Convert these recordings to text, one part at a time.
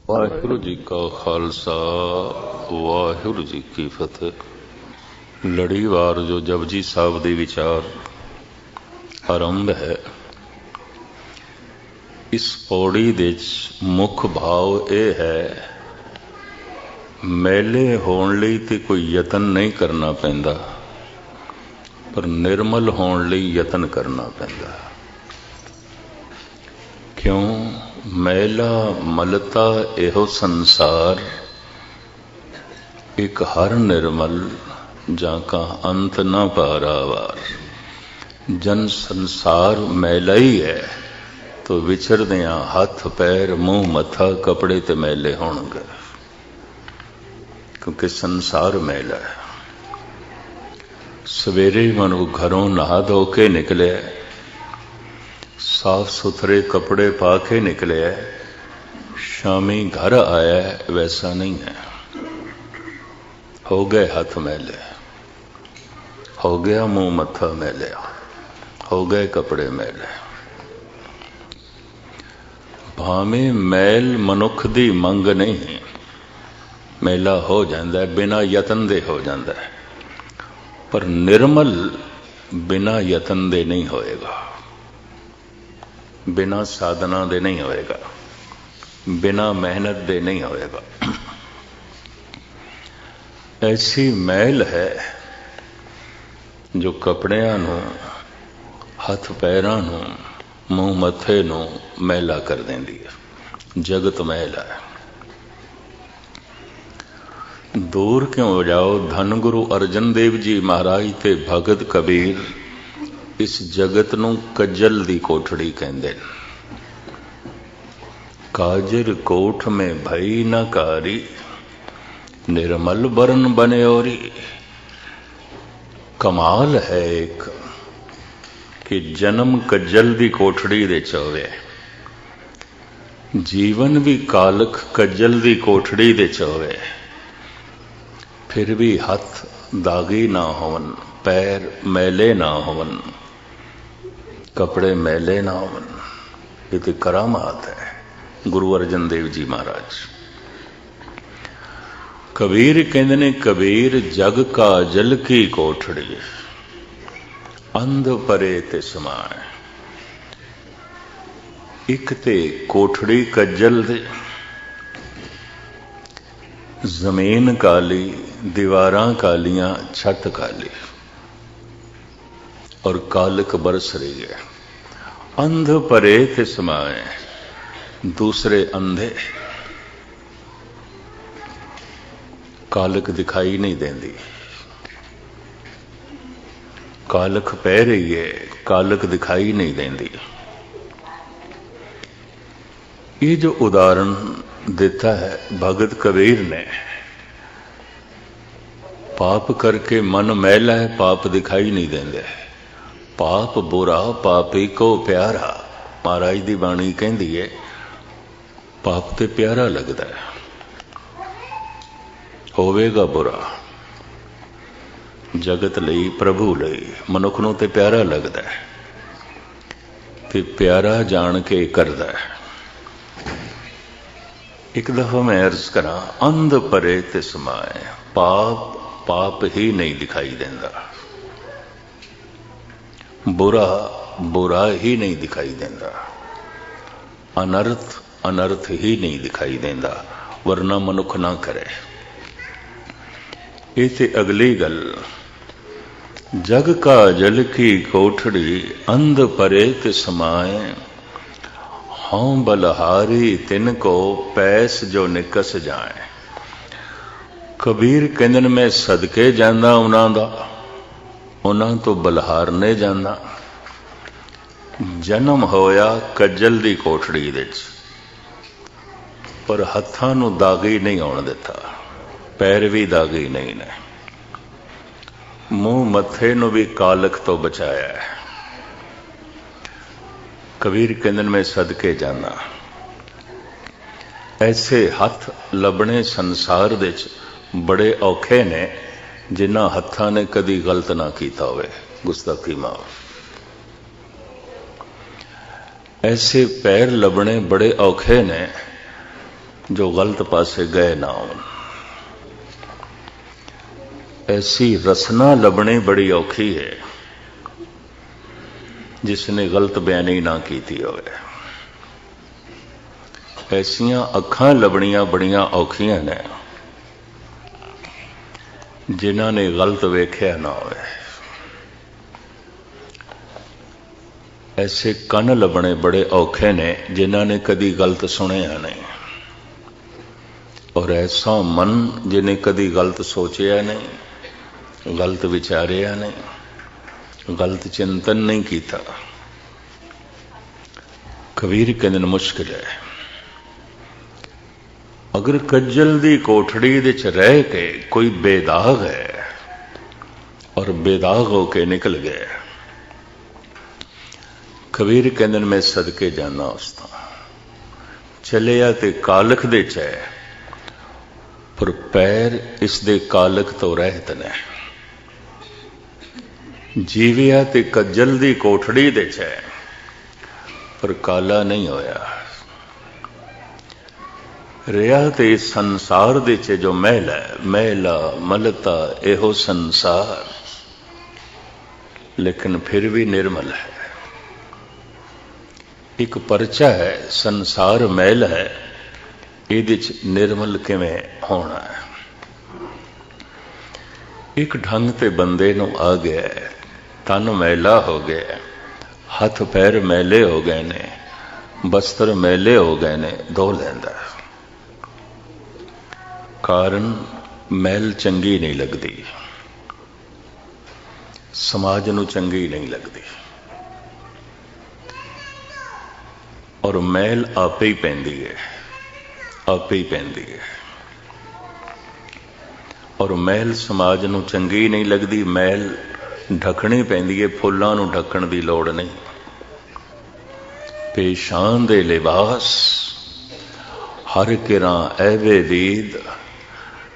ਵਾਹਿਗੁਰੂ ਜੀ ਕਾ ਖਾਲਸਾ ਵਾਹਿਗੁਰੂ ਜੀ ਕੀ ਫਤਿਹ। ਲੜੀਵਾਰ ਜੋ ਜਪਜੀ ਸਾਹਿਬ ਦੇ ਵਿਚਾਰ ਆਰੰਭ ਹੈ, ਇਸ ਪੌੜੀ ਦੇ ਮੁੱਖ ਭਾਵ ਇਹ ਹੈ, ਮੈਲੇ ਹੋਣ ਲਈ ਤੇ ਕੋਈ ਯਤਨ ਨਹੀਂ ਕਰਨਾ ਪੈਂਦਾ, ਪਰ ਨਿਰਮਲ ਹੋਣ ਲਈ ਯਤਨ ਕਰਨਾ ਪੈਂਦਾ। ਕਿਉਂ? ਮੈਲਾ ਮਲਤਾ ਇਹੋ ਸੰਸਾਰ, ਇੱਕ ਹਰ ਨਿਰਮਲ ਜਾਂ ਕਾ ਅੰਤ ਨਾ ਪਾਰਾਵਾਰ। ਜਨ ਸੰਸਾਰ ਮੈਲਾ ਹੀ ਹੈ, ਤੋ ਵਿਚਰਦਿਆਂ ਹੱਥ ਪੈਰ ਮੂੰਹ ਮੱਥਾ ਕੱਪੜੇ ਤੇ ਮੈਲੇ ਹੋਣਗੇ, ਕਿਉਂਕਿ ਸੰਸਾਰ ਮੈਲਾ ਹੈ। ਸਵੇਰੇ ਮਨੁ ਘਰੋਂ ਨਹਾ ਧੋ ਕੇ ਨਿਕਲਿਆ, साफ सुथरे कपड़े पा के निकले, शामी घर आया वैसा नहीं है। हो गए हाथ मैले, हो गया मुंह मत्था मैले, हो गए कपड़े मैले। भावें मैल मनुख दी मंग नहीं, मैला हो जाता है, बिना यतन दे हो जाता है, पर निर्मल बिना यतन दे नहीं होएगा, बिना साधना दे नहीं होएगा, बिना मेहनत दे नहीं होएगा। ऐसी मैल है जो कपड़ियां नूं, हथ पैरां नूं, मूँह मत्थे नूं मैला कर देंदी है। जगत मैल है। दूर क्यों हो जाओ, धन गुरु अर्जन देव जी महाराज ते भगत कबीर इस जगत नूं कजल दी कोठड़ी कहंदे। काजर कोठ में भई न कारी, निर्मल बरन बन्योरी। कमाल है एक कि जन्म कजल दी कोठड़ी दे चोवे, जीवन भी कालख कजल दी कोठड़ी दे चोवे, फिर भी हथ दागी ना होवन, पैर मैले ना होवन, कपड़े मैले ना होवन। ये तो करामात है गुरु अर्जन देव जी महाराज। कबीर कहते ने, कबीर जग का जल की कोठड़ी, अंध परे ते समाए। एक ते कोठड़ी कजल दे, जमीन काली, दीवारां कालियां, छत काली और कालक बरस रही है। अंध परे थे समाए, दूसरे अंधे, कालक दिखाई नहीं देंदी। कालक पै रही है, कालक दिखाई नहीं देंदी। ये जो उदाहरण देता है भगत कबीर ने, पाप करके मन मैला है, पाप दिखाई नहीं देंदे। पाप बुरा पापी को प्यारा, महाराज दी बाणी कहती है, पाप ते प्यारा लगता है, होवेगा बुरा। जगत लई, प्रभु लई, मनुख नूं ते प्यारा लगता है, ते प्यारा जान के करदा है। एक दफा मैं अर्ज करा, अंध परे ते समाए। पाप पाप ही नहीं दिखाई देंदा, बुरा बुरा ही नहीं दिखाई देंदा, अनर्थ अनर्थ ही नहीं दिखाई देंदा, वरना मनुख ना करे। इसे अगली गल, जग का जल की कोठड़ी, अंध परे ते समाए, हों बलहारी तिनको पैस जो निकस जाए। कबीर कहंदे, मैं सदके जांदा उन्हां दा, उन्हां तो बलहारने जाना। जन्म होया कजल दी कोठड़ी दे, पर हत्थां नूं दागी नहीं आउण दिता, पैर भी दागी नहीं ने, मूँह मत्थे नूं भी कालख तो बचाया है। कबीर कहंदे, मैं सदके जाना। ऐसे हथ लभणे संसार दे बड़े औखे ने, जिन्हां हत्थां ने कदी गलत ना कीता होवे, गुस्ताखी माफ। ऐसे पैर लभणे बड़े औखे ने जो गलत पासे गए ना हो। ऐसी रसना लभनी बड़ी औखी है जिसने गलत बयानी ना की होवे। ऐसियां अखां लभनियां बड़ियां औखियां ने जिन्हां ने गलत वेख्या ना होवे। ऐसे कन लभने बड़े औखे ने जिन्हां ने कदी गलत सुनिया नहीं। और ऐसा मन जिन्हें कदी गलत सोचिया नहीं, गलत विचारिया नहीं, गलत चिंतन नहीं किया। कबीर कहते हैं मुश्किल है। अगर कज्जल दी कोठड़ी दे च रह के कोई बेदाग है और बेदाग होके निकल गए, कबीर कहते हैं मैं सदके जाना उसता चलिया ते कालख दे च है, पर पैर इस दे कालख तो रहत ने। जीविया ते कज्जल दी कोठड़ी दे च है, पर काला नहीं होया। रिया ते संसार दे च जो महल है, महला मलता एहो संसार, लेकिन फिर भी निर्मल है। एक परचा है, संसार महल है, इहदे च निर्मल किवें होना है। एक ढंग ते बंदे नूं आ गया, तन मैला हो गया, हथ पैर मैले हो गए ने, बस्तर मैले हो गए ने, धो लैंदा। कारण मैल चंगी नहीं लगती, समाज नूं चंगी नहीं लगती, और मैल आपे ही पैंदी है, आपे ही पैंदी है। और मैल समाज नूं चंगी नहीं लगती, मैल ढकनी पैंदी है, फुल्लां नूं ढकण दी लोड़ नहीं। पेशान दे लिबास हर किरां ऐबे दीद,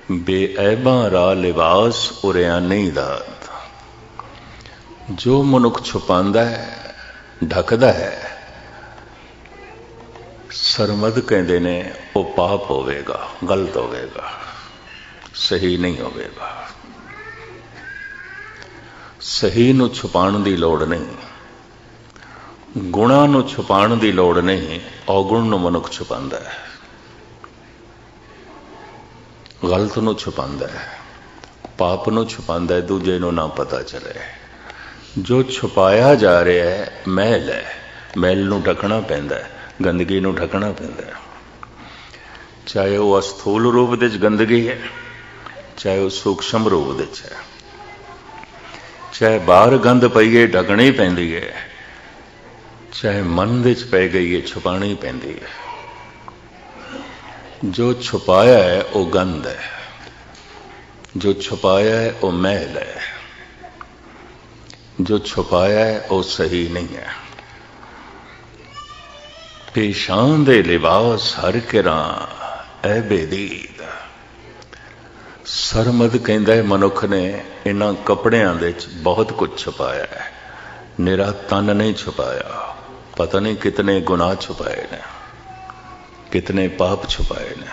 बेऐबां रा लिबास उरियानी दात। जो मनुख छुपांदा है, ढकदा है, सरमद कहते ने वो पाप होवेगा, गलत होवेगा, सही नहीं होवेगा। सही नूं छुपाण दी लोड़ नहीं, गुणां नूं छुपाण दी लोड़ नहीं, अवगुण नूं मनुख छुपांदा है, गलत नूं छुपांदा है, पाप नूं छुपांदा है, दूजे नूं ना पता चले। जो छुपाया जा रहा है मैल है, मैल नूं ढकना पैंदा है, गंदगी नूं ढकना पैंदा है। चाहे वह स्थूल रूप दे गंदगी है, चाहे वह सूक्ष्म रूप दे है, चाहे बाहर गंद पई है ढकनी पैंदी है, चाहे मन दे पै गई है छुपानी पैंदी है। जो छुपाया है वो गंद है, जो छुपाया है वो मैल है, जो छुपाया है वो सही नहीं है। पेशान दे लिबास हर किरां ऐबे दीद। सरमद कहंदा है मनुख ने इन्हां कपड़ियां दे च बहुत कुछ छुपाया है, निरा तन नहीं छुपाया। पता नहीं कितने गुनाह छुपाए ने, कितने पाप छुपाए ने।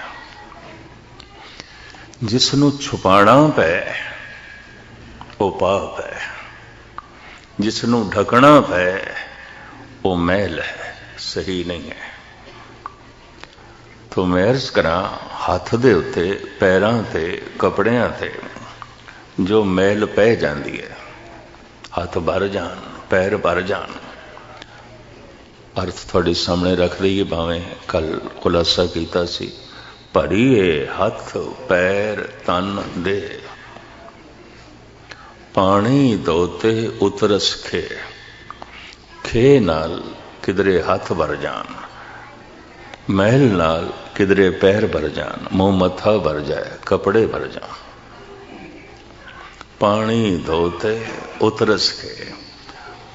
जिसनों छुपाना पै वो पाप है, जिसनों ढकना पै वो मैल है, सही नहीं है। तो मैं अर्ज करा, हाथ दे उत्ते पैरां ते कपड़ियां ते जो मैल पै जाती है, हाथ भर जान, पैर भर जान। अर्थ थोड़े सामने रख दईए, भावें कल खुलासा किया सी। भरीए हथ पैर तन दे, पानी धोते उतरस खे। खे नाल किधरे हाथ भर जान, मैल नाल किधरे पैर भर जान, मुंह मत्था भर जाए, कपड़े भर जान। पानी धोते उतरस खे,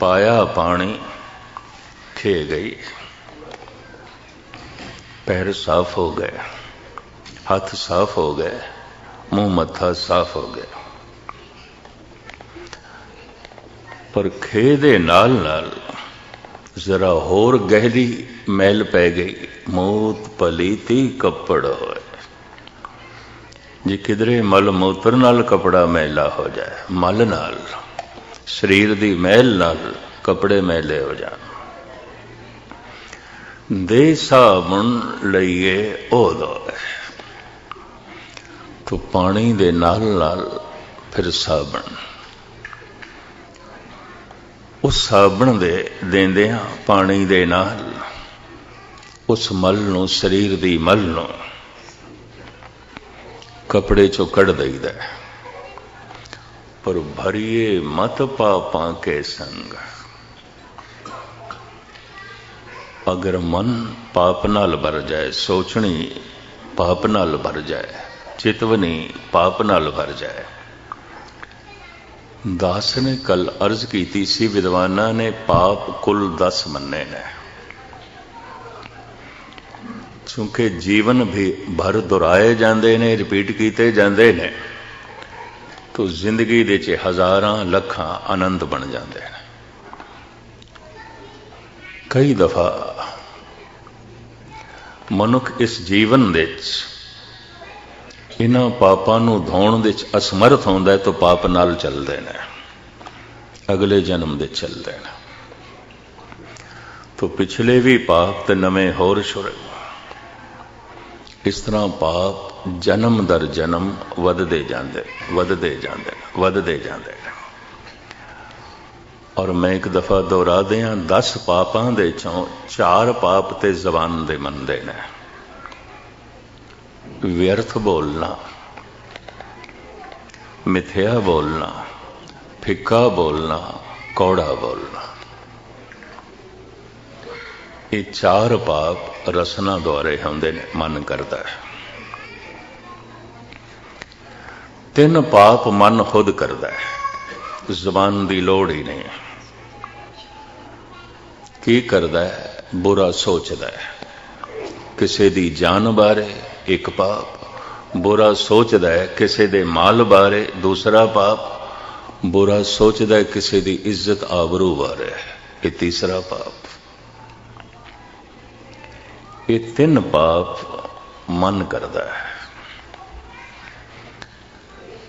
पाया पानी खे गई, पैर साफ हो गए, हाथ साफ हो गए, मुंह मत्था साफ हो गया। पर खे दे नाल नाल जरा होर गहरी मैल पै गई, मूत पलीती कपड़ होए। जे किधरे मल मूत्र नाल कपड़ा मैला हो जाए, मल नाल शरीर दी मैल नाल कपड़े मैले हो जान, दे साबुन लईए ओ धोए। तो पानी दे नाल नाल फिर साबन, उस साबन दे देंदियां पानी दे नाल उस मल नूं, शरीर दी मल नूं कपड़े चों कढ़ दईदा। पर भरिए मत पापां के संग। अगर मन पाप नाल भर जाए, सोचनी पाप नाल भर जाए, चितवनी पाप नाल भर जाए। दास ने कल अर्ज की सी, विद्वाना ने पाप कुल 10 मन्ने ने। क्योंकि जीवन भी भर दोहराए जाते ने, रिपीट किए जाते ने, तो जिंदगी दे च हजारां लखां आनंद बन जाते हैं। कई दफा मनुख इस जीवन दे इन्हां पापां नूं धोण दे असमर्थ होंदा है, तो पाप नाल चलदे ने, अगले जन्म दे चलदे ने। तो पिछले भी पाप ते नवें होर शुरू। इस तरह पाप जन्म दर जन्म वधदे जांदे, वधदे जांदे, वधदे जांदे। और मैं एक दफा दोहरा दियां, 10 पापां दे चों 4 पाप ते जबान दे मनदे ने। व्यर्थ बोलना, मिथ्या बोलना, फिक्का बोलना, कौड़ा बोलना, ये 4 पाप रसना द्वारे होंदे ने, मन करता है। 3 पाप मन खुद करता है, जबान की लोड़ ही नहीं। की करता है? बुरा सोचता है। किसी की जान बारे एक पाप, बुरा सोचता है किसी दे माल बारे दूसरा पाप, बुरा सोचता है किसी की इज्जत आबरू बारे ये तीसरा पाप। ये 3 पाप मन करता है,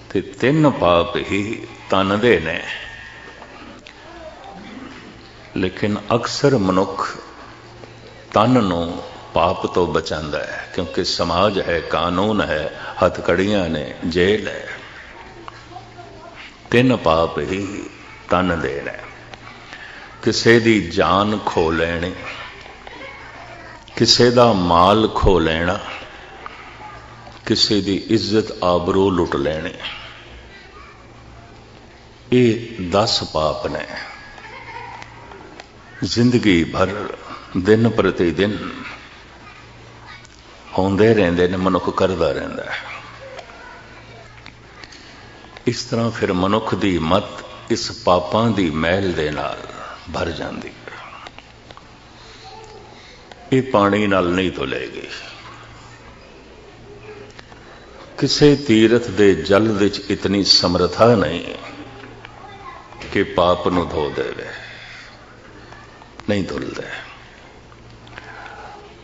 ते 3 पाप ही तन दे ने। लेकिन अक्सर मनुख तन नूं पाप तो बचांदा है, क्योंकि समाज है, कानून है, हथकड़ियां ने, जेल है। 3 पाप ही तन दे ने। किसी दी जान खो लेनी, किसी दा माल खो लेना, किसी दी इज्जत आबरू लुट लेनी, ये 10 पाप ने। जिंदगी भर दिन प्रति दिन होंदे रहंदे ने, मनुख करदा रहिंदा है। इस तरह फिर मनुख दी मत इस पापां दी मैल दे नाल भर जांदी है। ये पानी नाल नहीं धुलेगी। किसी तीरथ दे जल विच इतनी समर्था नहीं कि पाप नूं धो देवे, नहीं धुलदे।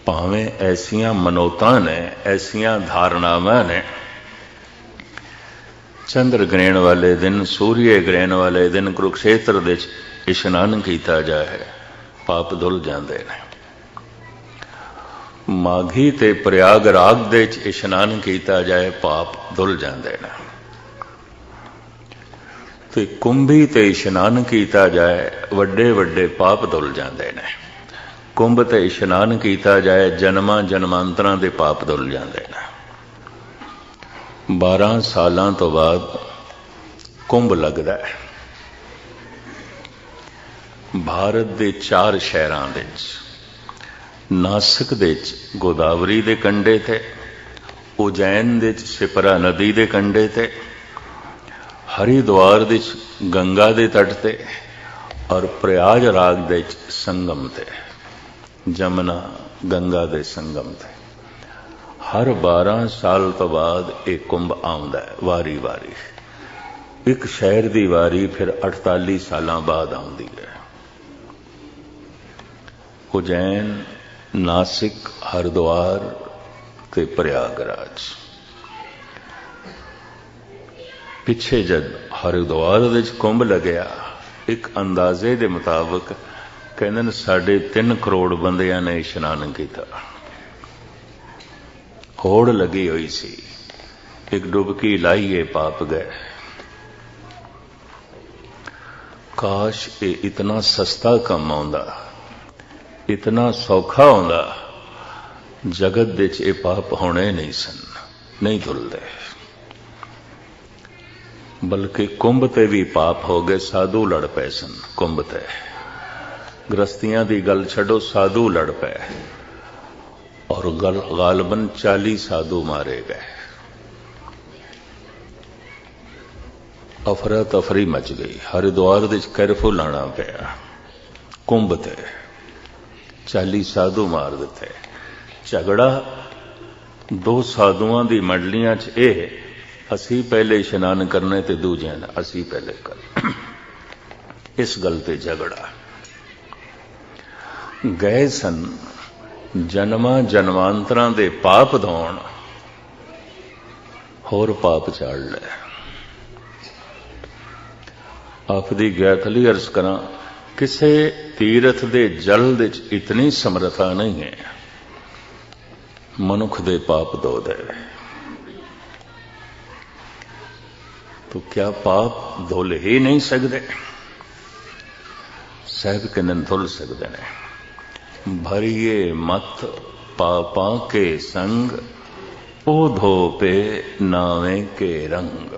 भावें ऐसियां मनोतां ने, ऐसियां धारणावां ने, चंद्र ग्रहण वाले दिन, सूर्य ग्रहण वाले दिन कुरुक्षेत्र दे इशनान किया जाए, पाप धुल जाते हैं। माघी ते प्रयागराग दे इशनान किया जाए, पाप धुल जाते हैं। तो कुंभी ते इशनान किया जाए, वड्डे वड्डे पाप धुल जाते हैं। कुंभ ते इशनान किया जाए, जन्मां जन्मांतरां दे पाप धुल जाते हैं। 12 सालां तो बाद कुंभ लगता है। भारत के 4 शहरां दे नासिक दे गोदावरी दे कंढे ते, उज्जैन दे शिप्रा नदी दे कंढे ते, हरिद्वार दे गंगा दे तट ते, और प्रयागराज दे संगम ते, जमुना गंगा दे संगम ते। हर 12 साल तो बाद एक कुंभ आउंदा है, वारी वारी। एक शहर की वारी फिर 48 साल बाद आउंदी है। उज्जैन, नासिक, हरिद्वार ते प्रयागराज। पिछे जद हरिद्वार दे कुंभ लग्या, एक अंदाजे के मुताबिक कहते 3.5 करोड़ बंदियां ने इशनान किया। होड़ लगी हुई सी, एक डुबकी लाइए पाप गए। काश ये इतना सस्ता काम आउंदा, इतना सौखा आउंदा, जगत दे च ये पाप होने नहीं सन, नहीं धुलदे। बल्कि कुंभ ते भी पाप हो गए, साधु लड़ पे सन कुंभ ते। गृहस्थियां दी गल छड़ो, साधु लड़ पे और गालबन 40 साधु मारे गए। अफरा तफरी मच गई, हरिद्वार दे कैरफू लाना पिया, कुंभ ते 40 साधु मार दिते। झगड़ा 2 साधुआं दी मंडलियां च ये, असी पहले इशनान करने ते दूजियां ने असी पहले कर, इस गल ते झगड़ा। गए सन जन्मां जन्मांतरां दे पाप धोण, होर पाप चाड़ ले। आप दी गैतली अर्ज करा, किसे तीरथ दे जल दे इतनी समर्था नहीं है मनुख दे पाप धो दे। तो क्या पाप धुल ही नहीं सकते? साहब कहते धुल सकते ने। भरिए मत पापा के संग, ओ धो पे नावे के रंग।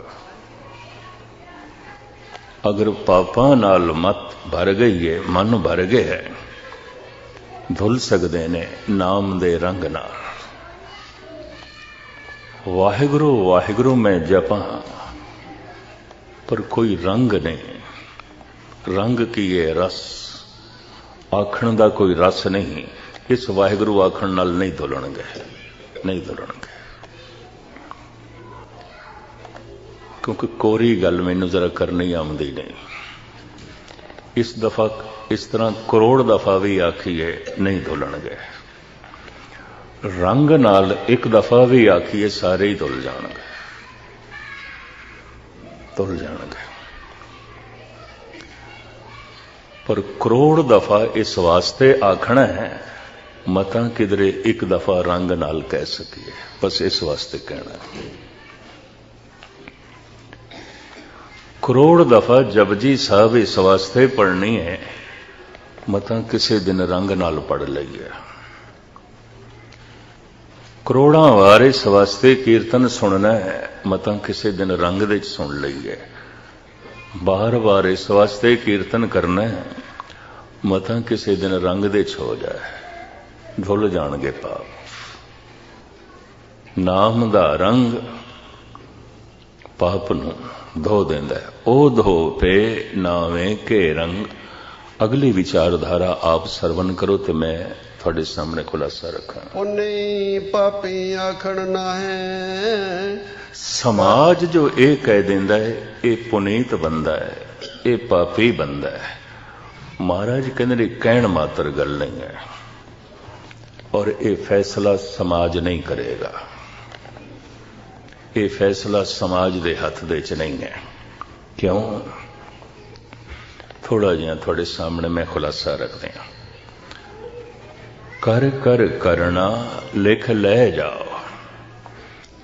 अगर पापा नाल मत भर गई है, मन भर गया है, धुल सकते ने नाम दे रंग नाल। वाहिगुरु वाहिगुरु मैं जपा, पर कोई रंग नहीं। रंग की ये रस आखण दा कोई रस नहीं। इस वाहिगुरु आखण नाल नहीं धुलणगे, नहीं धुलणगे। क्योंकि कोरी गल मैनू जरा करनी आमदी नहीं। इस दफा इस तरह करोड़ दफा भी आखीए नहीं धुलणगे। रंग नाल एक दफा भी आखीए सारे ही धुल जाणगे, धुल जाणगे। पर करोड़ दफा इस वास्ते आखना है, मता किधरे एक दफा रंग नाल कह सकिए, बस इस वास्ते कहना है। करोड़ दफा जपजी साहब इस वास्ते पढ़नी है, मता किसी दिन रंग नाल पढ़ लईए। करोड़ा वार इस वास्ते कीर्तन सुनना है, मता किसी दिन रंग दे सुन लईए। बार बार इस वास्ते कीर्तन करना है, मता किसी दिन रंग दे हो जाए, धुल जाणगे पाप। नाम दा रंग पाप नूं धो देंदा है। ओ धो पे नावे के रंग। अगली विचारधारा आप सरवण करो तो मैं थोड़े सामने खुलासा रखा। पुण्य पापी आखण ना है। समाज जो ये कह देंदा है, ये पुनीत बंदा है, ये पापी बंदा है। महाराज कहते कहण मात्र गल नहीं है, और ये फैसला समाज नहीं करेगा। ये फैसला समाज दे हथ दे च नहीं है। क्यों? थोड़ा जिहा थोड़े सामने मैं खुलासा रखते हैं। कर कर करना लिख ले जाओ।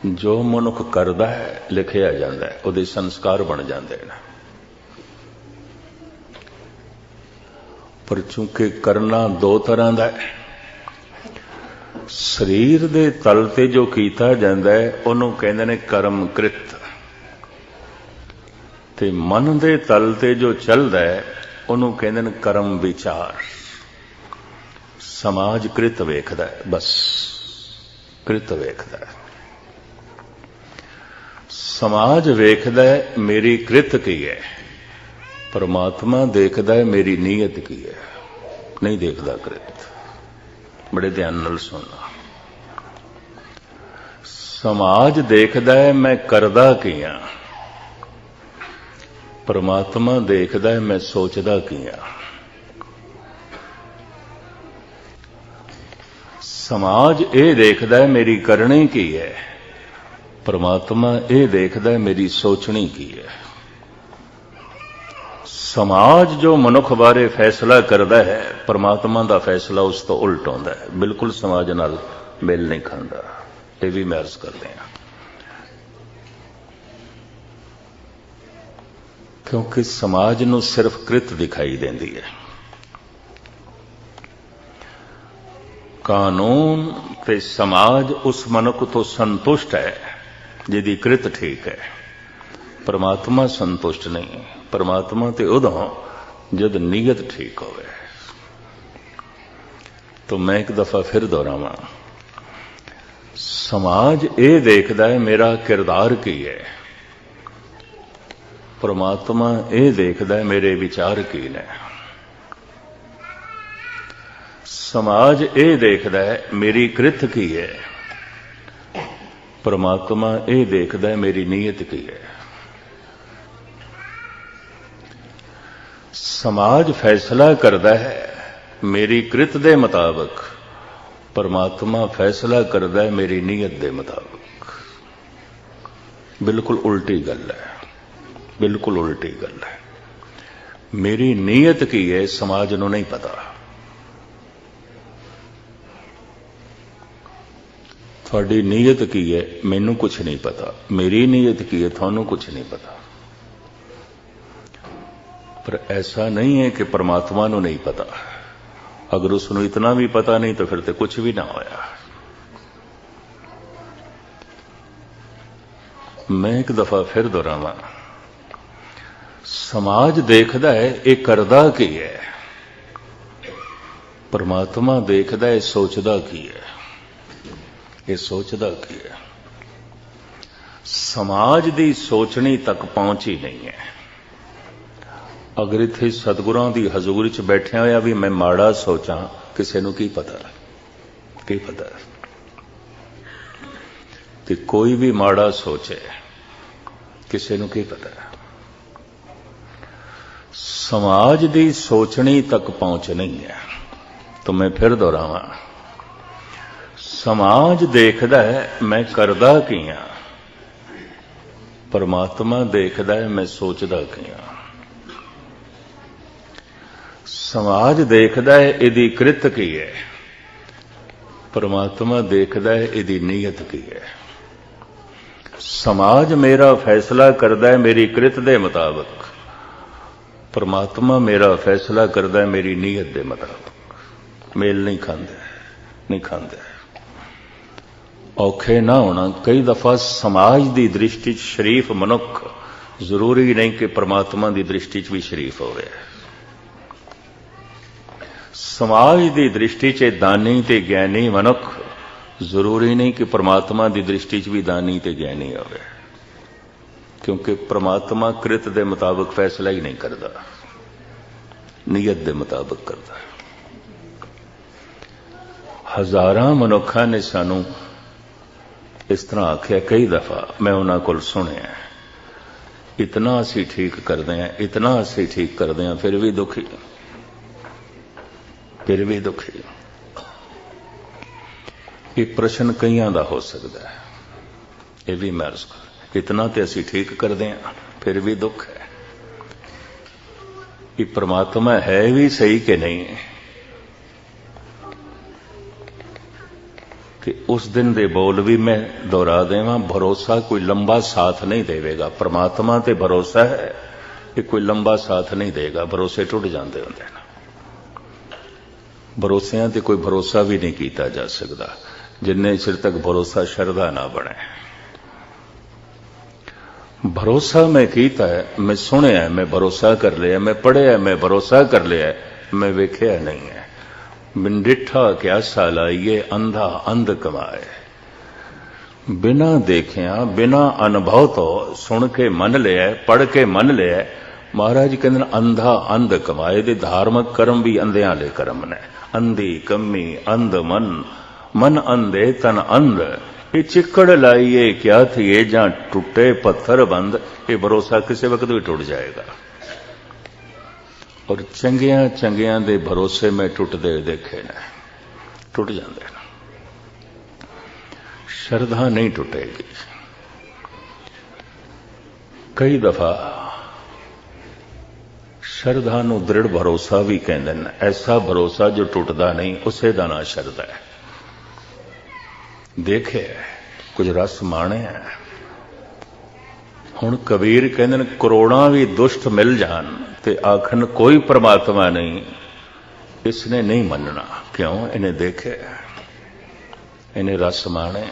जो मनुख करदा है लिखिया जाता है, उहदे संस्कार बन जाते हैं। पर चूंकि करना दो तरह का है। शरीर दे तल ते जो कीता जाता है उन्होंने कहते ने कर्म कृत, ते मन दे तल ते जो चलता है उन्होंने कहते ने कर्म विचार। समाज कृत वेखदा है, बस कृत वेखदा है। समाज वेखदा है मेरी कृत की है, परमात्मा देखदा है मेरी नीयत की है, नहीं देखदा कृत। बड़े ध्यान नाल सुनना। समाज देखदा है मैं करदा की हां, परमात्मा देखदा है मैं सोचदा की हां। समाज ये देखदा है मेरी करनी की है, परमात्मा ये देखदा है मेरी सोचनी की है। समाज जो मनुख बारे फैसला करदा है, परमात्मा दा फैसला उस तो उल्ट होंदा है, बिल्कुल समाज नाल मेल नहीं खांदा। ये भी मैं अर्ज करदे हां, क्योंकि समाज नूं सिर्फ कृत दिखाई देंदी है। कानून ते समाज उस मनुख तो संतुष्ट है जिहदी कृत ठीक है, परमात्मा संतुष्ट नहीं। परमात्मा ते उदों जद नीयत ठीक होवे। तो मैं एक दफा फिर दोहरावां, समाज ये देखदा है मेरा किरदार की है, परमात्मा ये देखदा है मेरे विचार की ने। समाज ये देखदा है मेरी कृत की है, परमात्मा ये देखदा है मेरी नीयत की है। समाज फैसला करदा है मेरी कृत दे मुताबिक, परमात्मा फैसला करदा है मेरी नीयत दे मुताबिक। बिल्कुल उल्टी गल है, बिल्कुल उल्टी गल है। मेरी नीयत की है समाज नूं नहीं पता। थोड़ी नीयत की है मैनू कुछ नहीं पता, मेरी नीयत की है थानू कुछ नहीं पता। पर ऐसा नहीं है कि परमात्मा नू नहीं पता। अगर उसनू इतना भी पता नहीं तो फिर तो कुछ भी ना होया। मैं एक दफा फिर दोहरावां, समाज देखदा है ये करदा की है, परमात्मा देखदा है सोचदा की है। ये सोचदा की है। समाज दी सोचनी तक पहुंच ही नहीं है। अगर इत्थे सतगुरां दी हजूरी च बैठिया होया भी मैं माड़ा सोचां, किसी नूं की पता, की पता। ते कोई भी माड़ा सोचे, किसी नूं की पता। समाज दी सोचनी तक पहुंच नहीं है। तो मैं फिर दोहरावां, समाज देखदा है मैं करदा की हां, परमात्मा देखदा है मैं सोचदा की हां। समाज देखदा है इहदी कृत की है, परमात्मा देखदा है इहदी नीयत की है। समाज मेरा फैसला करदा है मेरी कृत दे मुताबिक, परमात्मा मेरा फैसला करदा है मेरी नीयत दे मुताबिक। मेल नहीं खांदे, नहीं खांदे। औखे ना होना। कई दफा समाज की दृष्टि शरीफ मनुख जरूरी नहीं कि परमात्मा की दृष्टि भी शरीफ होवे। समाज की दृष्टि च दानी ते ज्ञानी मनुख जरूरी नहीं कि परमात्मा की दृष्टि भी दानी ते ज्ञानी होवे, क्योंकि परमात्मा कृत दे मुताबिक फैसला ही नहीं करता, नीयत दे मुताबिक करता है। हजारां मनुखा ने सानू इस तरह आख्या कई दफा, मैं उन्हां कोल सुनिया, इतना असी ठीक करते हैं, इतना असी ठीक करते हैं, फिर भी दुखी, फिर भी दुखी। ये प्रश्न कईयां दा हो सकता है, ये भी मैं अर्ज कर, इतना तो असी ठीक करते हैं फिर भी दुख है। ये परमात्मा है भी सही कि नहीं है कि उस दिन दे बोल भी मैं दोहरा देवां, भरोसा कोई लंबा साथ नहीं देगा। परमात्मा ते भरोसा है कि कोई लंबा साथ नहीं देगा, भरोसे टुट जाते होंगे ना। भरोसियां ते कोई भरोसा भी नहीं किया जा सकता जिन्ने चिर तक भरोसा शरदा ना बने। भरोसा मैं कीता है, मैं सुनिया, मैं भरोसा कर लिया, मैं पढ़िया, मैं भरोसा कर लिया, मैं वेख्या नहीं है। बिन डिठा क्या सालाइए अंधा अंध कमाए। बिना देखिया बिना अनुभव तो सुन के मन लिया, पढ़ के मन लिया। महाराज कहते अंधा अंध कमाए। दे धार्मिक कर्म भी अंधियां ले कर्म ने। अंधी कमी अंध मन, मन अंधे तन अंध। ये चिक्कड़ लाइए क्या थिए जां टुटे पत्थर बंद। ये भरोसा किसी वक्त भी टूट जाएगा। और चंगियां चंगियां दे भरोसे में टुटदे देखे ने, टुट जाते हैं। श्रद्धा नहीं टूटेगी। कई दफा श्रद्धा नूं दृढ़ भरोसा भी कहंदे ने। ऐसा भरोसा जो टुटदा नहीं, उसे दा नां श्रद्धा है। देखे कुछ रस माणे है। हुण कबीर कहंदे ने करोड़ां भी दुष्ट मिल जान ते आखन कोई परमात्मा नहीं, इसने नहीं मनना। क्यों? इन्हें देखे, इन्हें रस माणे।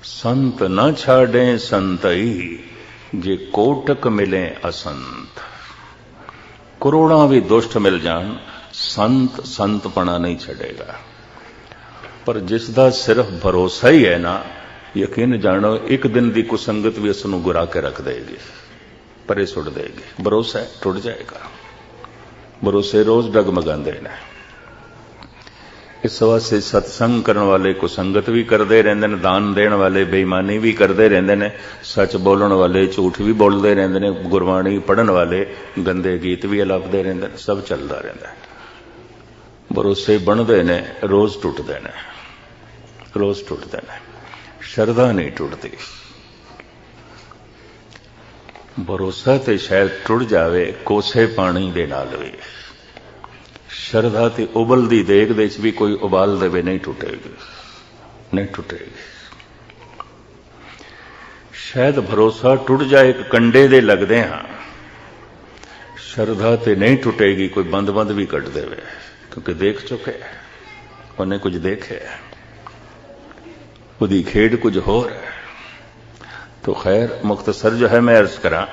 संत न छाड़े संतई, जे कोटक मिले असंत। करोड़ां भी दुष्ट मिल जान, संत संतपना नहीं छड़ेगा। पर जिसदा सिर्फ भरोसा ही है ना, यकीन जानो एक दिन की कुसंगत भी उसनूं गुरा के रख देगी, परे सुट देगी। भरोसा है टुट जाएगा। भरोसे रोज डगमगांदे ने। इस वास्ते सत्संग करने वाले कुसंगत भी करते रहते हैं, दान देने वाले बेईमानी भी करते रहते हैं, सच बोलने वाले झूठ भी बोलते रहते हैं, गुरबाणी पढ़ने वाले गंदे गीत भी अलापते रहते हैं। सब चलता रहता है। भरोसे बनते ने, रोज टुटते ने, रोज टुटते ने। श्रद्धा नहीं टुटती। भरोसा तो शायद टुट जावे कोसे पानी दे नाल भी। श्रद्धा ते उबलदी देग दे भी कोई उबाल देवे नहीं टुटेगी, नहीं टुटेगी। शायद भरोसा टुट जाए एक कंडे दे लगदे हां, श्रद्धा ते नहीं टुटेगी कोई बंद बंद भी कट देवे, क्योंकि देख चुके, उन्हें कुछ देखे, उदी खेड कुछ होर है। तो खैर मुख्तसर जो है मैं अर्ज करा,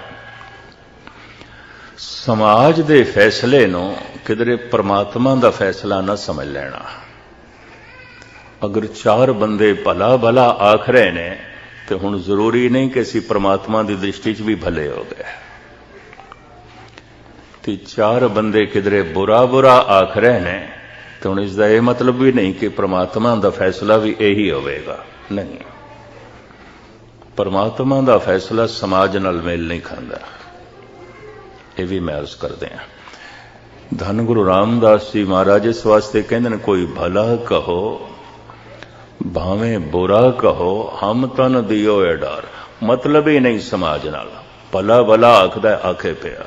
समाज दे फैसले नूं किधरे परमात्मा दा फैसला ना समझ लेना। अगर चार बंदे भला भला आख रहे ने तो हुण जरूरी नहीं कि असीं परमात्मा दी दृष्टि च भी भले हो गए। ते चार बंदे किधरे बुरा बुरा आख रहे ने तो हुण इसदा यह मतलब भी नहीं कि परमात्मा दा फैसला भी यही होवेगा। नहीं, परमात्मा दा फैसला समाज नाल मेल नहीं खांदा। यह भी मैं अर्ज करदे हां। धन गुरु रामदास जी महाराज इस वास्ते कहंदे ने, कोई भला कहो भावें बुरा कहो, हम तन दियो ए डर। मतलब ही नहीं समाज नाल। भला भला आखदा आखे पिया,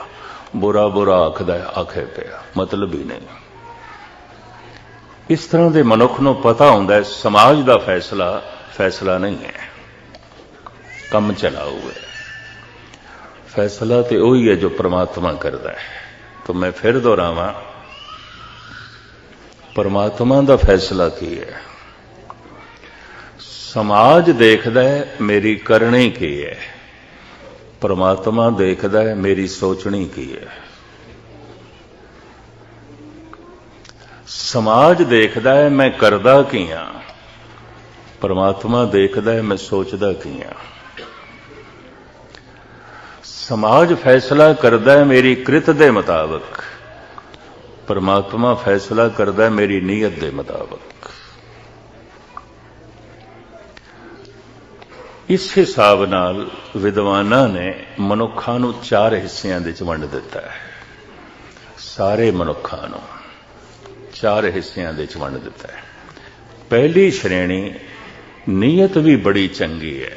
बुरा बुरा आखदा आखे पिया, मतलब ही नहीं। इस तरह के मनुख नूं पता हुंदा है समाज दा फैसला फैसला नहीं है, कम चलाऊ है। फैसला तो वही है जो परमात्मा करता है। तो मैं फिर दोहरावां, परमात्मा दा फैसला की है। समाज देखदा है मेरी करनी की है, परमात्मा देखदा है मेरी सोचनी की है। समाज देखदा है मैं करदा की हां, परमात्मा देखदा है मैं सोचदा की हां। समाज फैसला करदा है मेरी कृत दे मुताबिक, परमात्मा फैसला करदा है मेरी नीयत दे मुताबिक। इस हिसाब नाल विद्वानां ने मनुखां नूं चार हिस्सियां दे च वंड दिता है। सारे मनुखां नूं चार हिस्सियां दे च वंड दिता है। पहली श्रेणी नीयत भी बड़ी चंगी है,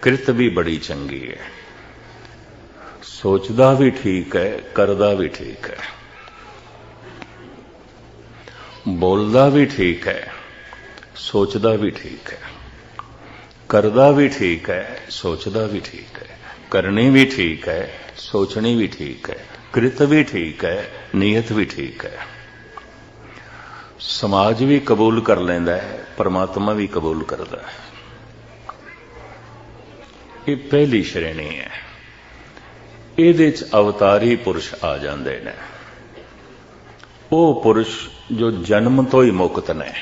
कृत भी बड़ी चंगी है, सोचदा भी ठीक है, करदा भी ठीक है, बोलदा भी ठीक है, सोचदा भी ठीक है, करदा भी ठीक है, सोचदा भी ठीक है, करनी भी ठीक है, सोचनी भी ठीक है, कृत भी ठीक है, नीयत भी ठीक है। समाज भी कबूल कर लेंदा है, परमात्मा भी कबूल करता है। ये पहली श्रेणी है। ਇਹਦੇ ਚ अवतारी पुरुष आ जाते हैं। वो पुरुष जो जन्म तो ही मुक्त ने।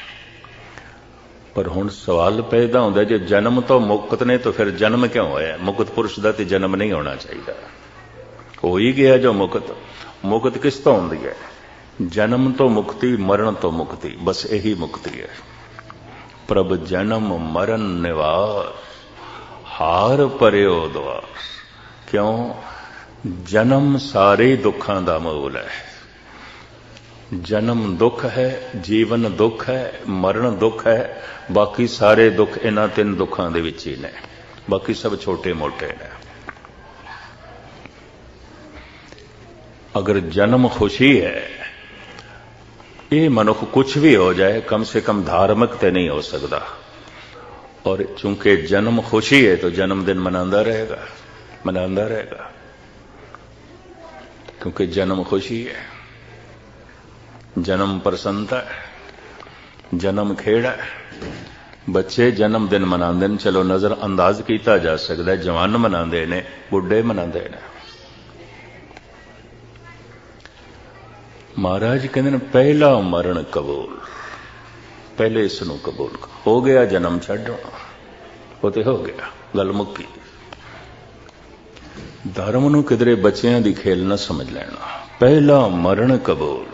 पर हुण सवाल पैदा होता है, जो जन्म तो मुक्त ने तो फिर जन्म क्यों होया? मुक्त पुरुष का तो जन्म नहीं होना चाहिए। हो ही गया जो मुक्त। मुक्त किस तो होंदी है? जन्म तो मुक्ति, मरण तो मुक्ति, बस यही मुक्ति है। प्रभ जन्म मरण निवास, हार परयो द्वार। क्यों? जन्म सारे दुखों का मूल है। जन्म दुख है, जीवन दुख है, मरण दुख है, बाकी सारे दुख इन्हां तीन दुखां दे विच ही ने, बाकी सब छोटे मोटे ने। अगर जन्म खुशी है, ये मनुख कुछ भी हो जाए कम से कम धार्मिक तो नहीं हो सकता, और चूंकि जन्म खुशी है तो जन्मदिन मनाता रहेगा, क्योंकि जन्म खुशी है, जन्म प्रसन्नता है, जन्म खेड़ है। बच्चे जन्मदिन मनाते हैं, चलो नजर अंदाज किया जा सकता है, जवान मनाते ने, बुढ़े मनाते ने। महाराज कहते हैं पहला मरण कबूल, पहले इसनू कबूल हो गया, जन्म छड्डो वो तो हो गया, गल मुक्की। धर्म नूं किधरे बच्चियां दी खेल न समझ लेना। पहला मरण कबूल,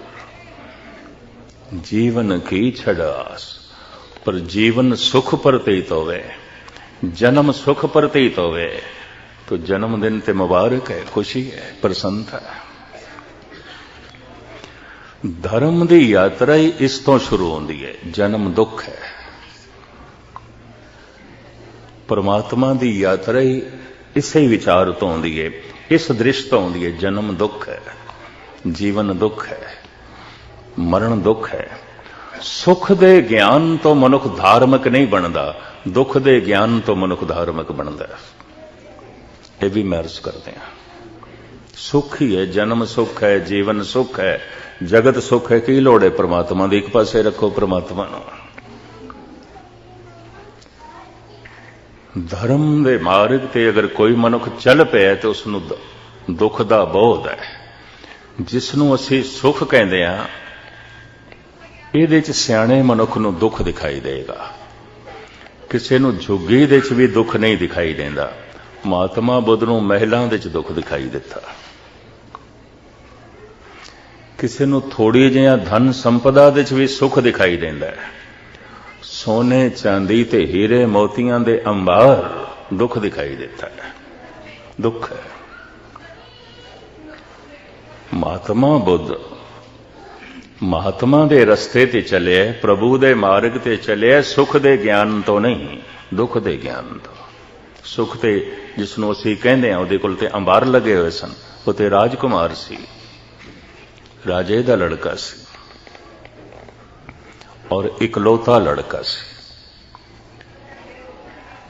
जीवन की छड़ास, पर जीवन सुख प्रतीत होवे, जन्म सुख प्रतीत होवे तो जन्मदिन ते मुबारक है, खुशी है, प्रसन्नता है। धर्म की यात्रा ही इस तो शुरू होती है, जन्म दुख है। परमात्मा की यात्रा ही इसे विचार तो होती है, इस दृष्टि तो होती है, जन्म दुख है, जीवन दुख है, मरण दुख है। सुख दे ज्ञान तो मनुख धार्मिक नहीं बनता, दुख दे ज्ञान तो मनुख धार्मिक बनता है। ये भी मैं अर्ज करते हैं, सुख ही है, जन्म सुख है, जीवन सुख है, जगत सुख है, की लोड़ है परमात्मा दी? एक पासे रखो परमात्मा नूं। धर्म दे मार्ग ते अगर कोई मनुख चल पिया तो उसनूं दुख दा बोध है। जिसनूं असीं सुख कहंदे आ, इहदे च सियाणे मनुख नूं दुख दिखाई देगा, किसी नूं झुग्गी दे च भी दुख नहीं दिखाई देंदा। महात्मा बुद्ध नूं महलां दे च दुख दिखाई दिता, किसी नूं थोड़ी जिहा धन संपदा दे च भी सुख दिखाई देंदा है। सोने चांदी ते हीरे मोतियां दे अंबार दुख दिखाई देता है, दुख है। महात्मा बुद्ध महात्मा दे रस्ते ते चले, प्रभु दे मार्ग ते चले, सुख दे ज्ञान तो नहीं, दुख दे ज्ञान तो। सुख ते जिसनों असीं कहंदे आ, उहदे कोल ते अंबार लगे हुए सन, वो ते राजकुमार सी, राजे दा लड़का सी और इकलौता लड़का सी।